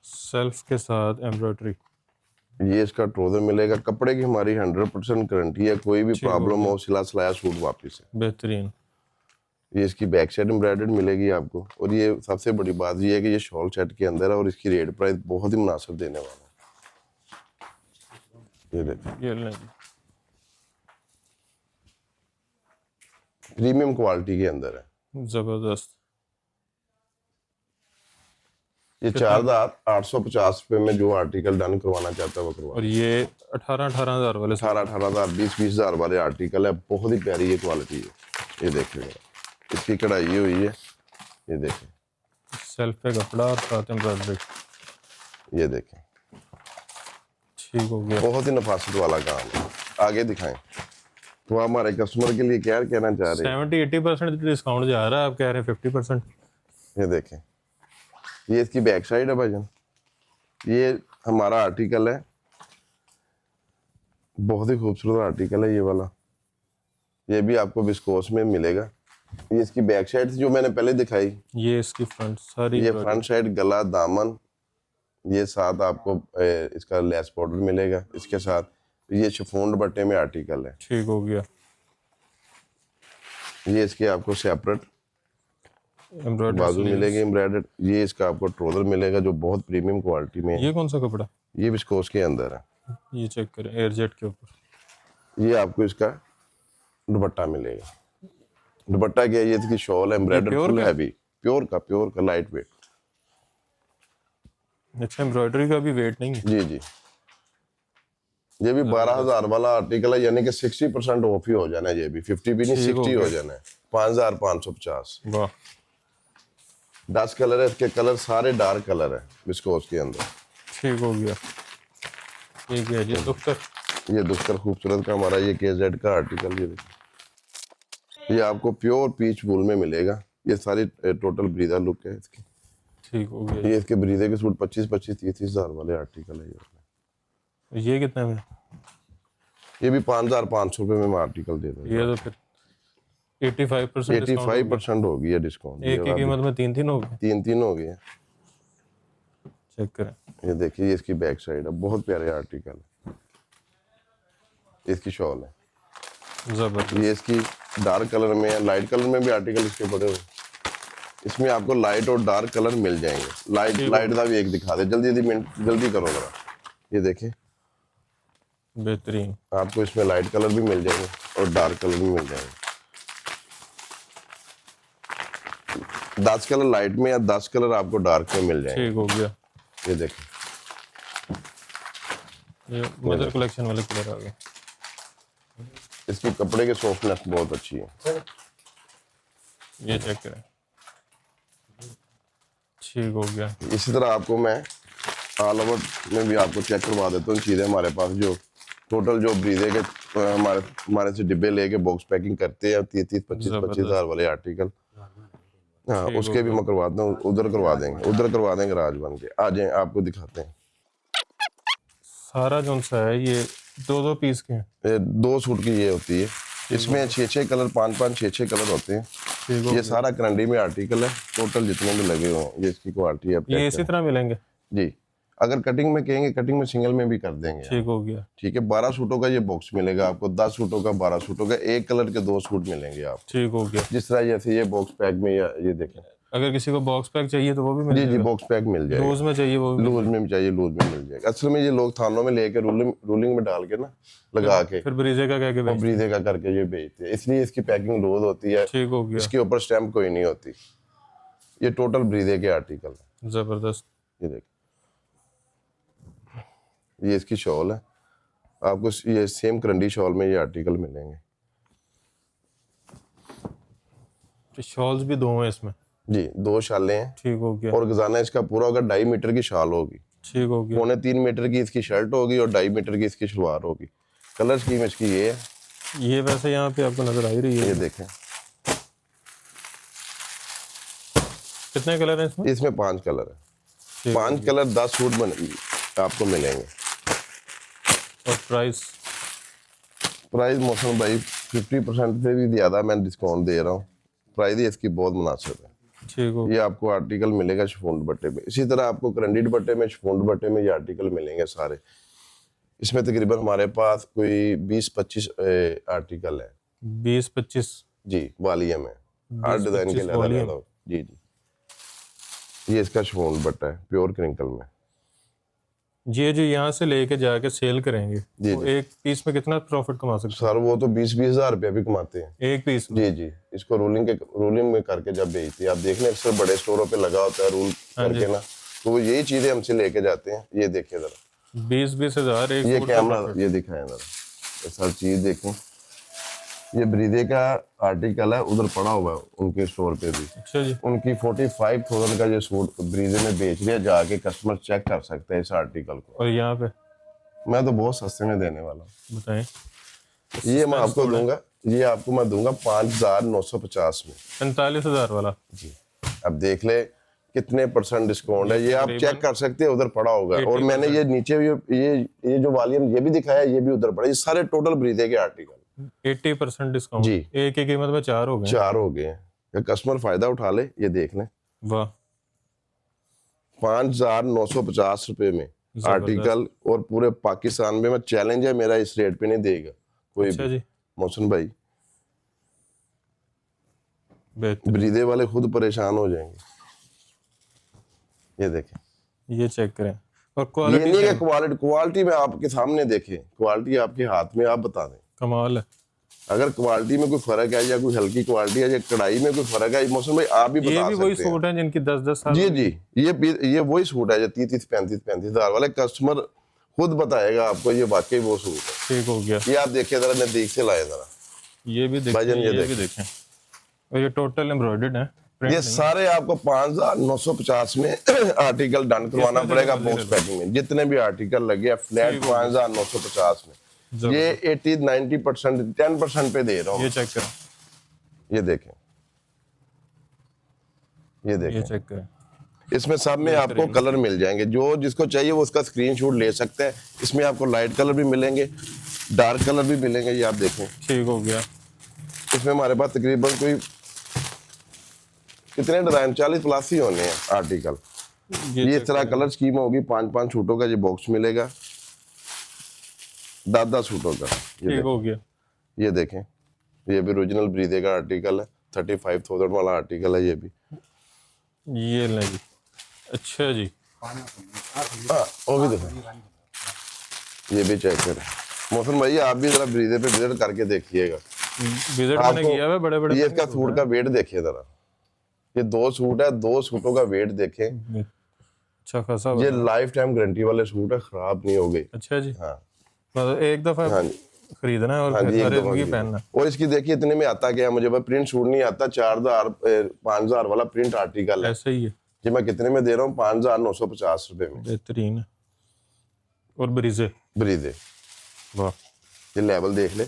सेल्फ के साथ एम्ब्रॉयडरी। ये इसका ट्राउजर मिलेगा। कपड़े की हमारी 100% गारंटी है, कोई भी प्रॉब्लम हो सिला सिलाया सूट वापस है। बेहतरीन। ये इसकी बैक साइड एम्ब्रॉयडर्ड मिलेगी आपको। और ये सबसे बड़ी बात ये है कि ये शॉल सेट के अंदर है और इसकी रेट प्राइस बहुत ही मुनासिब देने वाला है। ये देखो, ये लें जी, प्रीमियम क्वालिटी के अंदर है। जबरदस्त। ये 4,850 रुपये में जो आर्टिकल डन करवाना चाहता है वो करवा। और ये 18,000 वाले 18,000 20,000 वाले आर्टिकल है। बहुत ही प्यारी ये क्वालिटी है। ये देखिए, इसकी कढ़ाई हुई है। ये देखें, सेल्फ पे कपड़ा और साथ एम्ब्रॉयडरी। ये देखें, ठीक हो गया। बहुत ही नफासत वाला काम है। आगे दिखाएं तो आप हमारे कस्टमर के लिए क्या कहना चाह रहे हैं। 70-80% डिस्काउंट जा रहा है, आप कह रहे हैं 50%। ये देखें, ये इसकी बैक साइड है भाईजान। ये हमारा आर्टिकल है, बहुत ही खूबसूरत आर्टिकल है ये वाला। ये भी आपको विस्कोस में मिलेगा। ये इसकी बैक साइड जो मैंने पहले दिखाई, ये इसकी फ्रंट सारी ये फ्रंट साइड, गला, दामन, ये साथ आपको इसका लेस बॉर्डर मिलेगा। इसके साथ ये शिफॉन दुपट्टे में आर्टिकल है। ठीक हो गया। ये इसके आपको सेपरेट बाजू मिलेगी एम्ब्रॉयडर्ड। ये इसका आपको ट्राउजर मिलेगा जो बहुत प्रीमियम क्वालिटी में है। ये कौन सा कपड़ा? ये विस्कोस के अंदर है। ये चेक करें, एयरजेट के ऊपर। ये आपको इसका दुपट्टा मिलेगा। दुपट्टा क्या है, ये इसकी शॉल है एम्ब्रॉयडर्ड फुल हैवी, प्योर का लाइट वेट। अच्छा, एम्ब्रॉयडरी का भी वेट नहीं है? जी जी। ये भी 12,000 वाला आर्टिकल है, यानी कि 60% ऑफ ही हो जाना है। ये भी 50 भी नहीं, 60 हो जाना है। 5,550। वाह। 10 कलर है इसके। कलर सारे डार्क कलर है विस्कोस के अंदर। ठीक हो गया। ठीक है। ये दुख्तर, ये दुख्तर खूबसूरत का हमारा ये KZ का आर्टिकल। ये देखिए, ये आपको प्योर पीच वूल में मिलेगा। ये सारी टोटल ब्रीदा लुक है इसकी। ठीक हो गया। ये इसके ब्रीदे के सूट 25-30 हज़ार वाले आर्टिकल है। ये कितने में? ये भी 5,500 रुपये में मैं आर्टिकल दे दूँ। ये तो फिर 85% होगी ये डिस्काउंट। एक की कीमत में 3 हो गए। 3 हो गए। चेक करें। ये देखिए, ये इसकी बैक साइड है, बहुत प्यारे आर्टिकल है। इसकी शॉल है जबरदस्त। ये इसकी डार्क कलर में है, लाइट कलर में भी आर्टिकल इसके पड़े हुए। इसमें आपको लाइट और डार्क कलर मिल जाएंगे। लाइट का भी एक दिखा दे, जल्दी करो जरा। ये देखिए, बेहतरीन। आपको इसमें लाइट कलर भी मिल जाएंगे और डार्क कलर भी मिल जाएंगे। 10 कलर लाइट में या 10 कलर आपको डार्क में मिल जाएंगे। ठीक हो गया। ये देखिए, ये मदर कलेक्शन वाले कलर आ गए। इसकी कपड़े की सॉफ्टनेस बहुत अच्छी है। ये चेक करें। ठीक हो गया। इसी तरह आपको मैं ऑल ओवर में भी आपको चेक करवा देता हूँ चीज़ें। हमारे पास जो टोटल जो ब्रीदे के हमारे से डिब्बे लेके बॉक्स पैकिंग करते हैं 30-25 हज़ार वाले आर्टिकल। हाँ, उसके भी मैं करवाता हूँ। उधर करवा देंगे राजबन के। आ जाएं, आपको दिखाते हैं। सारा जो सा है ये 2 पीस के हैं। 2 सूट की ये होती है। इसमें 6 कलर, 5 6 कलर होते हैं। ये सारा करंडी में आर्टिकल है। टोटल जितने भी लगे हुए हैं, ये इसकी क्वालिटी है। ये इसी तरह मिलेंगे जी। अगर कटिंग में कहेंगे, कटिंग में सिंगल में भी कर देंगे। ठीक हो गया। ठीक है। 12 सूटों का ये बॉक्स मिलेगा आपको। 10 सूटों का, 12 सूटों का, एक कलर के 2 सूट मिलेंगे आप। ठीक हो गया। जिस तरह जैसे ये बॉक्स पैक में, या ये देखें, अगर किसी को बॉक्स पैक चाहिए तो वो भी मिल जी जाएगा। बॉक्स पैक मिल जाएगा। लूज में चाहिए वो भी लूज में भी चाहिए, लूज में मिल जाएगा। असल में ये लोग थानों में लेके रूलिंग में डाल के ना लगा के फिर ब्रीजे का कह के बेचते हैं। ब्रीदे का करके ये बेचते हैं, इसलिए इसकी पैकिंग लूज होती है। ठीक हो गया। इसके ऊपर स्टैम्प कोई नहीं होती। ये टोटल ब्रीदे के आर्टिकल है। जबरदस्त। ये देखिए, ये इसकी शॉल है। आपको ये सेम करंडी शॉल में ये आर्टिकल मिलेंगे। शॉल्स भी 2 हैं इसमें। जी, 2 शालें हैं। ठीक हो गया। और गजाना इसका पूरा होगा 2.5 मीटर की शाल होगी। ठीक हो गया। 2.25 मीटर की इसकी शर्ट होगी और 2.5 मीटर की इसकी शलवार होगी। कलर स्कीम इसकी ये है। ये वैसे यहाँ पे आपको नजर आ ही रही है। ये देखें, कितने कलर हैं इसमें? इसमें 5 कलर है। 5 कलर 10 सूट आपको मिलेंगे। और प्राइस मौसम भाई 50% से भी ज्यादा मैं डिस्काउंट दे रहा हूँ। प्राइस इसकी बहुत मुनासिब है। ठीक हो। ये आपको आर्टिकल मिलेगा शिफॉन दुपट्टे में। इसी तरह आपको करंडी दुपट्टे में, शिफॉन दुपट्टे में ये आर्टिकल मिलेंगे सारे। इसमें तकरीबन हमारे पास कोई 20-25 आर्टिकल है। 20-25 जी, वालिया में 8 डिजाइन के अलग। जी जी। ये इसका शिफॉन दुपट्टा है, प्योर क्रिंकल में। ये जो यहाँ से लेके जाके सेल करेंगे तो एक पीस में कितना प्रॉफिट कमा सकते सर वो तो 20-20 हज़ार रुपया भी कमाते हैं हैं एक पीस में? जी जी। इसको रूलिंग में करके जब बेचते हैं, आप देख लें अक्सर बड़े स्टोरों पे लगा होता है रूल करके ना, तो वो यही चीजें हमसे लेके जाते हैं। ये देखिए जरा, 20-20 हज़ार एक ये सूट का कैमरा प्रॉफिट। ये दिखाएं जरा, ये सब चीज देखें। ये ब्रीदे का आर्टिकल है, उधर पड़ा हुआ है उनके स्टोर पे भी। अच्छा जी। उनकी 45,000 का ये सूट ब्रीदे में बेच रहे हैं, जाके कस्टमर चेक कर सकते हैं इस आर्टिकल को। और यहाँ पे मैं तो बहुत सस्ते में देने वाला हूँ। बताएं। ये मैं आपको दूंगा, ये आपको मैं दूंगा 5,950 में। 45,000 वाला जी। अब देख ले कितने % डिस्काउंट है, ये आप चेक कर सकते हैं, उधर पड़ा होगा। और मैंने ये नीचे ये जो वॉल्यूम ये भी दिखाया, ये भी उधर पड़ा। ये सारे टोटल ब्रीदे के आर्टिकल 80% डिस्काउंट जी। एक की कीमत में 4 हो गए। 4 हो गए हैं। कस्टमर फायदा उठा ले, ये देख लें। वाह। 5,950 रुपए में आर्टिकल, और पूरे पाकिस्तान में मैं चैलेंज है मेरा, इस रेट पे नहीं देगा कोई अच्छा भी। जी, मोहसिन भाई, बेहतर। ब्रीदे वाले खुद परेशान हो जाएंगे। ये देखें, ये चेक करें। और ये क्वालिटी नहीं है क्वालिटी, क्वालिटी में आपके सामने देखें, क्वालिटी आपके हाथ में, आप बता दें कमाल है। अगर क्वालिटी में कोई फर्क है या कोई हल्की क्वालिटी है या कढ़ाई में कोई फर्क है। मौसम भाई आप भी ये बता भी वही सकते हैं। सूट है जिनकी 10-10 साल जी जी, ये वही सूट है जो 30-35 हज़ार वाले, कस्टमर खुद बताएगा आपको ये वाकई वो सूट है। ठीक हो गया। ये आप देखिए जरा, नजदीक से लाए जरा, ये भी देखें, भाईजान ये ये भी देखें। और ये टोटल एम्ब्रॉयडर्ड है, ये प्रिंट नहीं। सारे आपको 5,950 में आर्टिकल डन करवाना इसमें पड़ेगा देखो, बॉक्स पैकिंग में। जितने भी आर्टिकल लगे फ्लैट 5,950 में। ये 80-90% 10% पे दे रहा हूँ। ये चेक करें, ये देखें, ये ये देखें, चेक करें। इसमें सब में आपको कलर मिल जाएंगे, जो जिसको चाहिए वो उसका स्क्रीनशॉट ले सकते हैं। इसमें आपको लाइट कलर भी मिलेंगे, डार्क कलर भी मिलेंगे। ये आप देखें, ठीक हो गया। इसमें हमारे पास तकरीबन कोई कितने डिजाइन 40 प्लस ही होने हैं आर्टिकल। ये इस तरह कलर स्कीम होगी, 5-5 सूटों का ये बॉक्स मिलेगा, 10-10 सूटों का। ठीक हो गया। ये देखें, ये भी ओरिजिनल ब्रीदे का आर्टिकल है, 35,000 वाला आर्टिकल है ये भी। ये लें जी। अच्छा जी, हाँ वो भी देखें, ये भी चेक करें। मौसम भाई आप भी जरा ब्रीदे पे विजिट करके देखिएगा। विजिट मैंने किया है बड़े बड़े। ये इसका सूट का वेट देखिए जरा, ये 2 सूट है, 2 सूटों का वेट देखें। अच्छा खासा। ये लाइफ टाइम गारंटी वाले सूट है, खराब नहीं हो गई। अच्छा जी, हाँ मतलब एक दफा हाँ जी, खरीदना है और हाँ जी, फिर एक सारे दफा जिंदगी की। पहनना। और इसकी देखिए इतने में आता क्या है, मुझे भाई प्रिंट सूट नहीं आता, 4,000-5,000 वाला प्रिंट आर्टिकल है। ऐसे ही है। जी मैं कितने में दे रहा हूँ, 5,950 रुपए में। बेहतरीन है। और ब्रीजे, ब्रीदे, वाह। ये लेवल देख ले।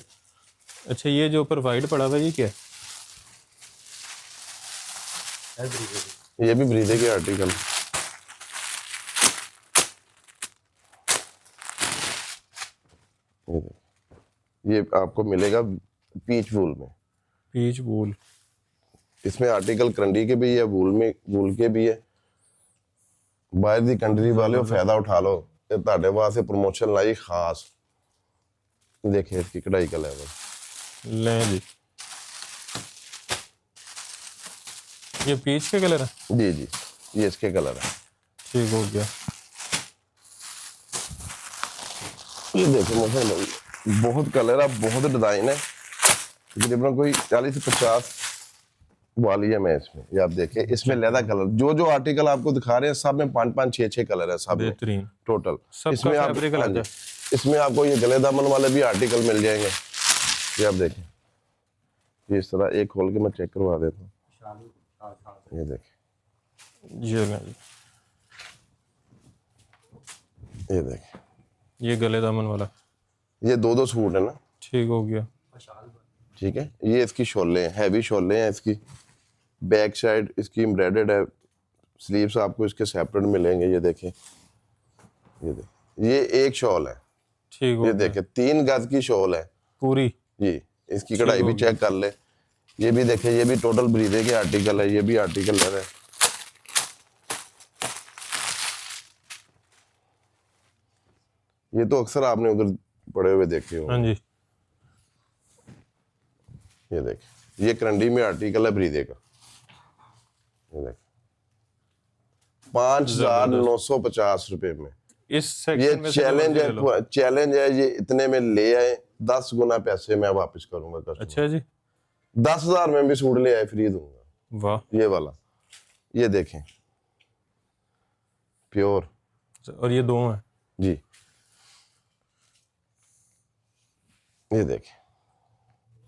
अच्छा, ये जो ऊपर वाइट पड़ा हुआ है ये क्या है? ये भी ब्रीदे के आर्टिकल। ये आपको मिलेगा पीच वूल में। पीच वूल। इसमें आर्टिकल करंडी के भी है, वूल में वूल के भी है। बाहर दी कंट्री वाले फायदा उठा लो, ये ਤੁਹਾਡੇ वास्ते प्रमोशन लाई खास। देखिए इसकी कढ़ाई का लेवल। लें जी, ये पीच के कलर है। जी जी, ये इसके कलर है। ठीक हो गया। ये देखो मतलब बहुत कलर है, बहुत डिजाइन है, तकरीबन कोई 40 से 50 वाली है मैं इसमें। ये आप देखिए, इसमें लेदा कलर, जो जो आर्टिकल आपको दिखा रहे हैं सब में 5-5 6-6 कलर है सब में बेहतरीन टोटल। सबका इसमें आप फैब्रिक हाँ अलग जी, है। इसमें आपको ये गले दामन वाले भी आर्टिकल मिल जाएंगे। ये आप देखें, ये इस तरह एक खोल के मैं चेक करवा देता हूँ। ये देखें, ये लें जी, ये देखें, ये गले दामन वाला। ये 2-2 सूट है ना। ठीक हो गया। ठीक है, ये इसकी शोले हैं, हैवी शोले हैं इसकी। बैक साइड इसकी एम्ब्रॉयडर्ड है, स्लीव्स आपको इसके सेपरेट मिलेंगे। ये देखें, ये देखें, ये एक शॉल है। ठीक हो ये गया। देखें 3 गज की शॉल है पूरी। जी। इसकी कढ़ाई भी चेक कर ले। ये भी देखें, ये भी टोटल ब्रीदे के आर्टिकल है, ये भी आर्टिकल है। ये तो अक्सर आपने उधर पड़े हुए देखे हो। हाँ जी, ये देखें, ये करंडी में आर्टिकल है ब्रीदे का। ये देखें 5,950 रुपए में। इस ये सेक्शन में से चैलेंज जो मर्जी ले लो। है, चैलेंज है। ये इतने में ले आए, 10 गुना पैसे मैं वापस करूंगा कस्टमर। अच्छा जी, 10,000 में भी सूट ले आए फ्री दूंगा। वाह। ये वाला, ये देखें, प्योर। और ये 2 हैं जी, ये देखें।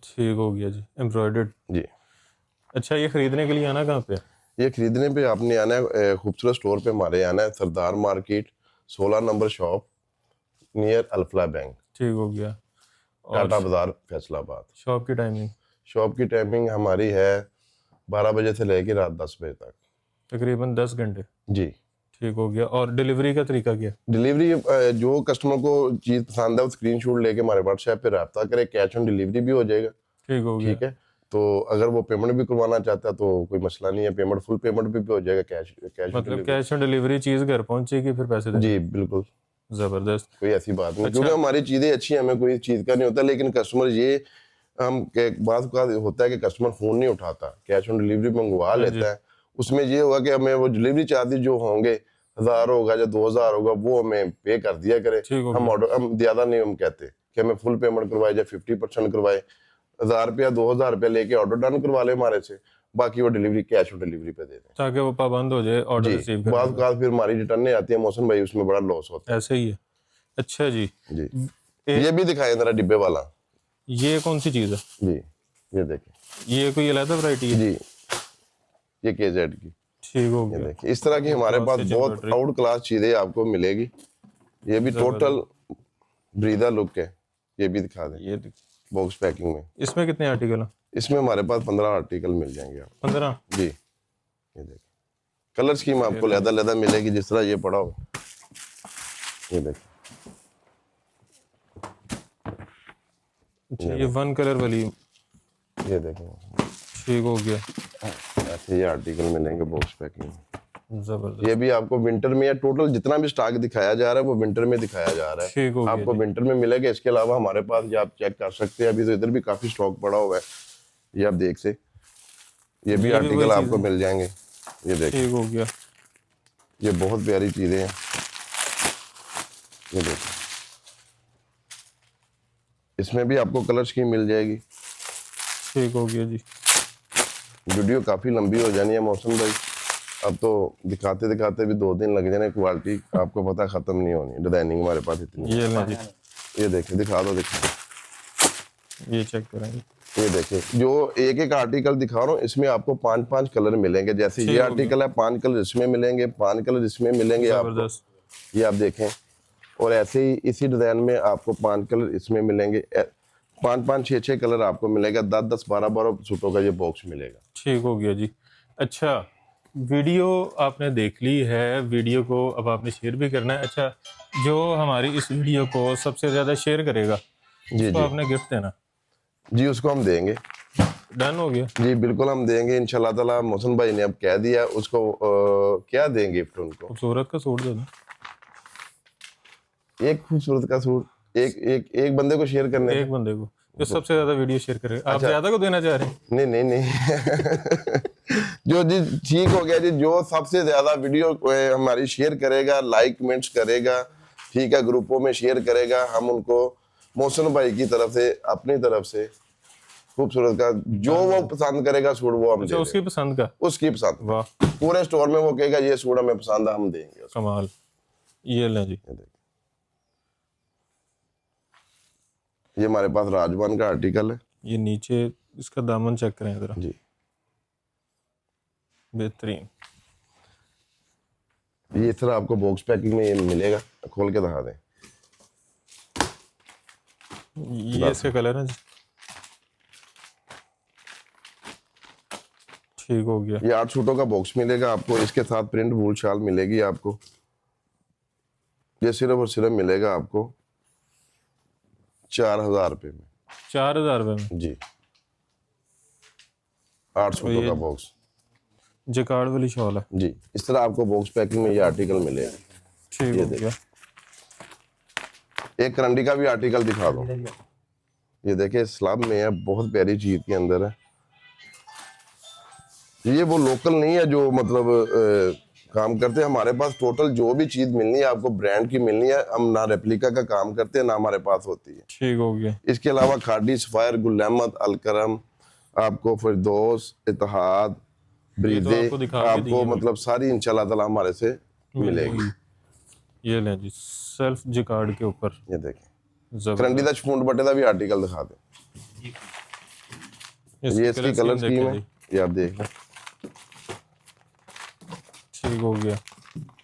ठीक हो गया जी, एम्ब्रॉयडर्ड। जी, अच्छा, ये खरीदने के लिए आना कहाँ पे है? ये खरीदने पे आपने आना है खूबसूरत स्टोर पे हमारे आना है, Sardar market 16 number shop near Alfalah bank, ठीक हो गया। टाटा और बाजार फैसलाबाद। शॉप की टाइमिंग? शॉप की टाइमिंग हमारी है 12 बजे से लेकर रात 10 बजे तक। तकरीबन 10 घंटे। जी, ठीक हो गया। और डिलीवरी का तरीका क्या? डिलीवरी जो कस्टमर को चीज़ पसंद है वो स्क्रीनशॉट लेके हमारे व्हाट्सएप पे रब्ता करे, कैश ऑन डिलीवरी भी हो जाएगा। ठीक हो गया। ठीक है, तो अगर वो पेमेंट भी करवाना चाहता है तो कोई मसला नहीं है, पेमेंट फुल पेमेंट भी हो जाएगा, कैश मतलब कैश ऑन डिलीवरी, चीज़ घर पहुंचेगी फिर पैसे देने? जी बिल्कुल। जबरदस्त। कोई ऐसी बात नहीं, क्योंकि हमारी चीजें अच्छी हैं, हमें कोई चीज का नहीं होता। लेकिन कस्टमर ये हम बात का होता है कि कस्टमर फोन नहीं उठाता, कैश ऑन डिलीवरी मंगवा लेता है। उसमें ये होगा कि हमें वो डिलीवरी चार्जेस जो होंगे 1000 होगा या 2000 होगा, वो हमें पे कर दिया करे। हम ऑर्डर हम ज्यादा नहीं हम कहते कि हमें फुल पेमेंट करवाए या 50% करवाए। 1000 रुपया 2000 रुपया लेके ऑर्डर डन करवा ले हमारे से, बाकी वो डिलीवरी कैश ऑन डिलीवरी पे दे दें, ताकि वो पाबंद हो जाए ऑर्डर रिसीव करने बाद का फिर हमारी रिटर्न आती है मौसम भाई, उसमें बड़ा लॉस होता है। ऐसे ही है। अच्छा जी जी। ये भी दिखाए जरा डिब्बे वाला, ये कौन सी चीज है जी? ये देखिए, ये कोई अलग वैरायटी है जी, ये केजेड की। ठीक हो ये गया। देखिए, इस तरह की हमारे पास बहुत आउट क्लास चीजें आपको मिलेगी। ये भी टोटल ब्रीदा लुक है। ये भी दिखा दें, ये बॉक्स पैकिंग में। इसमें कितने आर्टिकल हैं? इसमें हमारे पास 15 आर्टिकल मिल जाएंगे आपको। 15 जी। ये देखिए, कलर स्कीम आपको लहदा मिलेगी, जिस तरह ये पड़ा हो। ये देखिए, अच्छा, ये वन कलर वाली। ये देखें, ठीक हो गया। ऐसे ये आर्टिकल मिलेंगे बॉक्स पैकिंग में। जबरदस्त। ये भी आपको विंटर में, या टोटल जितना भी स्टॉक दिखाया जा रहा है वो विंटर में दिखाया जा रहा है। ठीक हो गया आपको विंटर में मिलेगा। इसके अलावा हमारे पास ये आप चेक कर सकते हैं, अभी तो इधर भी काफी स्टॉक पड़ा हुआ है, ये आप देख से। ये भी आर्टिकल आपको मिल जाएंगे। ये देखिए, ठीक हो गया। ये बहुत प्यारी चीजें हैं। ये देखिए, इसमें भी आपको कलर स्कीम मिल जाएगी। ठीक हो गया जी। वीडियो काफी लंबी हो जानी है मौसम भाई, अब तो दिखाते दिखाते भी 2 दिन लग जाने। क्वालिटी आपको पता खत्म नहीं होनी, डिजाइनिंग हमारे पास इतनी। ये ले जी, ये देखिए, दिखा दो, दिखा, ये चेक करेंगे। ये देखिए, जो एक एक आर्टिकल दिखा रहा हूँ, इसमें आपको 5-5 कलर मिलेंगे। जैसे ये आर्टिकल है, 5 कलर इसमें मिलेंगे, 5 कलर इसमें मिलेंगे आपको। ये आप देखें, और ऐसे ही इसी डिजाइन में आपको 5 कलर इसमें मिलेंगे। 5-5, 6-6 कलर आपको मिलेगा। 10-10, 12-12 सूटों का ये बॉक्स मिलेगा। ठीक हो गया जी। अच्छा, वीडियो आपने देख ली है, वीडियो को अब आपने शेयर भी करना है। अच्छा, जो हमारी इस वीडियो को सबसे ज़्यादा शेयर करेगा जी उसको आपने गिफ्ट देना जी, उसको हम देंगे। डन हो गया जी, बिल्कुल हम देंगे इंशाल्लाह ताला। मोहसिन भाई ने अब कह दिया, उसको क्या दें गिफ्ट उनको? खूबसूरत का सूट दे दो। एक खूबसूरत का सूट, एक बंदे को शेयर करने, एक बंदे को जो सबसे ज्यादा वीडियो शेयर करेगा। आप ज्यादा को देना चाह रहे हैं? नहीं नहीं नहीं जो जी ठीक हो गया जी, जो सबसे ज्यादा वीडियो हमारी शेयर करेगा, लाइक कमेंट्स करेगा, ठीक है, ग्रुपों में शेयर करेगा, हम उनको मोहसिन भाई की तरफ से, अपनी तरफ से खूबसूरत का जो वो पसंद करेगा सूट वो हम अच्छा, उसकी पसंद का, उसकी पसंद, वाह, पूरे स्टोर में वो कहेगा ये सूट हमें पसंद है, हम देंगे उसको। कमाल। ये लें जी, ये हमारे पास राजवान का आर्टिकल है। ये नीचे इसका दामन चेक करें जरा जी, बेहतरीन। ये इस तरह आपको बॉक्स पैकिंग में ये मिलेगा, खोल के दिखा दें। ये इसके कलर है जी, ठीक हो गया। ये 8 सूटों का बॉक्स मिलेगा आपको, इसके साथ प्रिंट वूल शाल मिलेगी आपको। ये सिर्फ और सिर्फ मिलेगा आपको 4000 रुपए में। 4000 रुपए में जी, 8 सूटों का बॉक्स, जकार्ड वाली शॉल है जी। इस तरह आपको बॉक्स पैकिंग में ये आर्टिकल मिलेगा। ठीक हो गया। एक करंडी का भी आर्टिकल दिखा दो। ये देखिए, स्लब में है, बहुत प्यारी चीज के अंदर है। ये वो लोकल नहीं है जो मतलब काम करते हैं। हमारे पास टोटल जो भी चीज मिलनी है आपको ब्रांड की मिलनी है। हम ना रेप्लिका का काम करते हैं, ना हमारे पास होती है। ठीक हो गया। इसके अलावा खाडी, सफायर, गुल अहमद, अलकरम, आपको फिरदौस, इत्तेहाद, ब्रीदे, आपको मतलब सारी इंशाल्लाह ताला हमारे से मिलेगी। ये लें जी, सेल्फ जकार्ड के ऊपर। ये देखें, करंडी दा शपून बटे का भी आर्टिकल दिखा दें। ये इसकी कलर स्कीम है, ये आप देख लें। ठीक हो गया।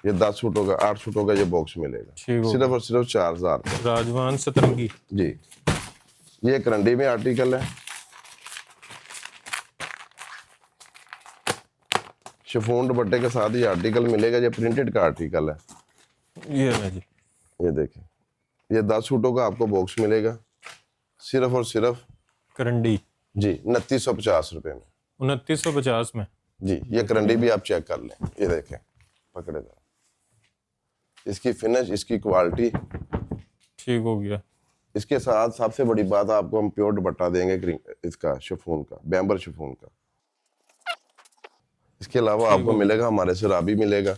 ये 10 सूटों का, 8 सूटों का ये बॉक्स मिलेगा, सिर्फ और सिर्फ 4000 रुपये। राजवान सतरंगी जी, ये करंडी में आर्टिकल है। शिफॉन दुपट्टे के साथ ये आर्टिकल मिलेगा। ये प्रिंटेड का आर्टिकल है। ये है जी, ये देखें, ये 10 सूटों का आपको बॉक्स मिलेगा, सिर्फ और सिर्फ करंडी जी 2950 रुपए में। 2950 में जी। ये करंडी भी आप चेक कर लें। ये देखें, पकड़े था, इसकी फिनिश, इसकी क्वालिटी। ठीक हो गया। इसके साथ सबसे बड़ी बात, आपको हम प्योर दुपट्टा देंगे इसका शिफॉन का, बैम्बर शिफॉन का। इसके अलावा आपको मिलेगा हमारे से राबी मिलेगा।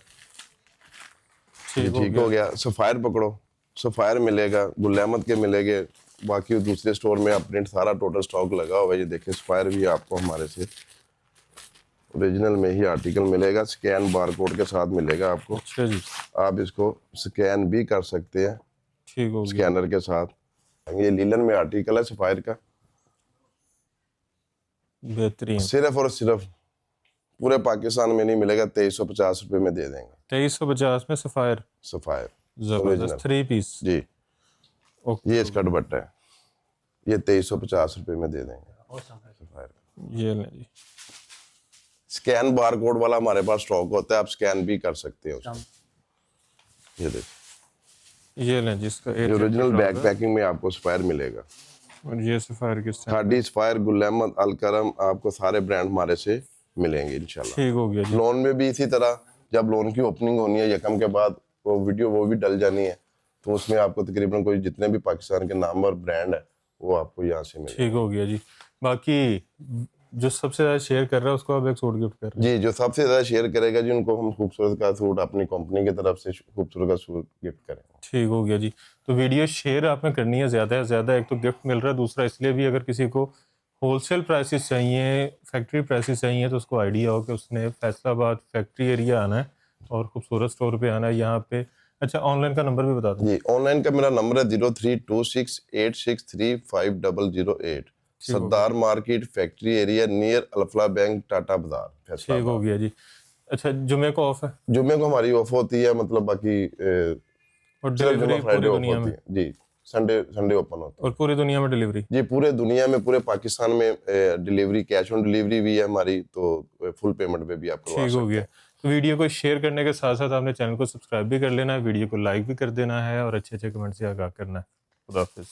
ठीक हो गया। सफायर पकड़ो, सफायर मिलेगा, गुल अहमद के मिलेंगे। बाकी दूसरे स्टोर में प्रिंट सारा टोटल स्टॉक लगा हुआ है। ये देखिए सफायर भी आपको हमारे से ओरिजिनल में ही आर्टिकल मिलेगा, स्कैन बारकोड के साथ मिलेगा आपको। अच्छा जी। आप इसको स्कैन भी कर सकते हैं, ठीक हो गया। स्कैनर के साथ। ये लीलन में आर्टिकल है सफायर का, बेहतरीन। सिर्फ और सिर्फ पूरे पाकिस्तान में नहीं मिलेगा, 2350 रुपए में दे देंगे। 2350 में सफायर। सफायर जबरदस्त 3 पीस जी। ओके। ये इसका दुपट्टा है, ये 2350 रुपए में दे देंगे सफायर। ये ले जी। स्कैन बारकोड वाला हमारे पास स्टॉक होता है, आप स्कैन भी कर सकते हैं उसको। ये देखिए, ये लें जिसका ओरिजिनल बैक पैकिंग में आपको सफायर मिलेगा। और ये सफायर किस तरह? खाडी सफायर, गुल अहमद, अलकरम, आपको सारे ब्रांड हमारे से मिलेंगे इंशाल्लाह। ठीक हो गया जी। लोन में भी इसी तरह, जब लोन की ओपनिंग होनी है यकम के बाद, वो वीडियो वो भी डल जानी है, तो उसमें आपको तकरीबन कोई जितने भी पाकिस्तान के नाम और ब्रांड है वो आपको यहाँ से मिलेगा। ठीक हो गया जी। बाकी जो सबसे ज्यादा शेयर कर रहा है उसको आप एक सूट गिफ्ट कर रहे हैं। जी, जो सबसे ज्यादा शेयर करेगा जी उनको हम खूबसूरत का सूट अपनी कंपनी की तरफ से खूबसूरत का सूट गिफ्ट करेंगे। ठीक हो गया जी। तो वीडियो शेयर आपने करनी है ज़्यादा से ज़्यादा। एक तो गिफ्ट मिल रहा है, दूसरा इसलिए भी अगर किसी को होलसेल प्राइसेस चाहिए, फैक्ट्री प्राइसेस चाहिए, तो उसको आइडिया हो कि उसने फैसलाबाद फैक्ट्री एरिया आना है और खूबसूरत स्टोर पे आना है यहाँ पे। अच्छा, ऑनलाइन का नंबर भी बता दो जी। ऑनलाइन का मेरा नंबर है 0326863008, Sardar market factory area near Alfalah bank, Tata Bazaar, ठीक फैसलाबाद। हो गया जी। अच्छा, जुमे को ऑफ है जुम्मे को हमारी ऑफ होती है, मतलब बाकी और सिर्फ डिलीवरी जुम्मा फ्राइडे पूरी ऑफ दुनिया होती में? है जी। संडे ओपन होती और पूरी दुनिया में डिलीवरी? है जी, पूरे दुनिया में, पूरे पाकिस्तान में डिलीवरी, कैश ऑन डिलीवरी भी है हमारी, तो फुल पेमेंट पे भी आप करवा ठीक हो सकते गया। हैं। तो वीडियो को शेयर करने के साथ साथ आपने चैनल को सब्सक्राइब भी कर लेना है, वीडियो को लाइक भी कर देना है और अच्छे अच्छे कमेंट से आगाह करना है। खुदा हाफिज़।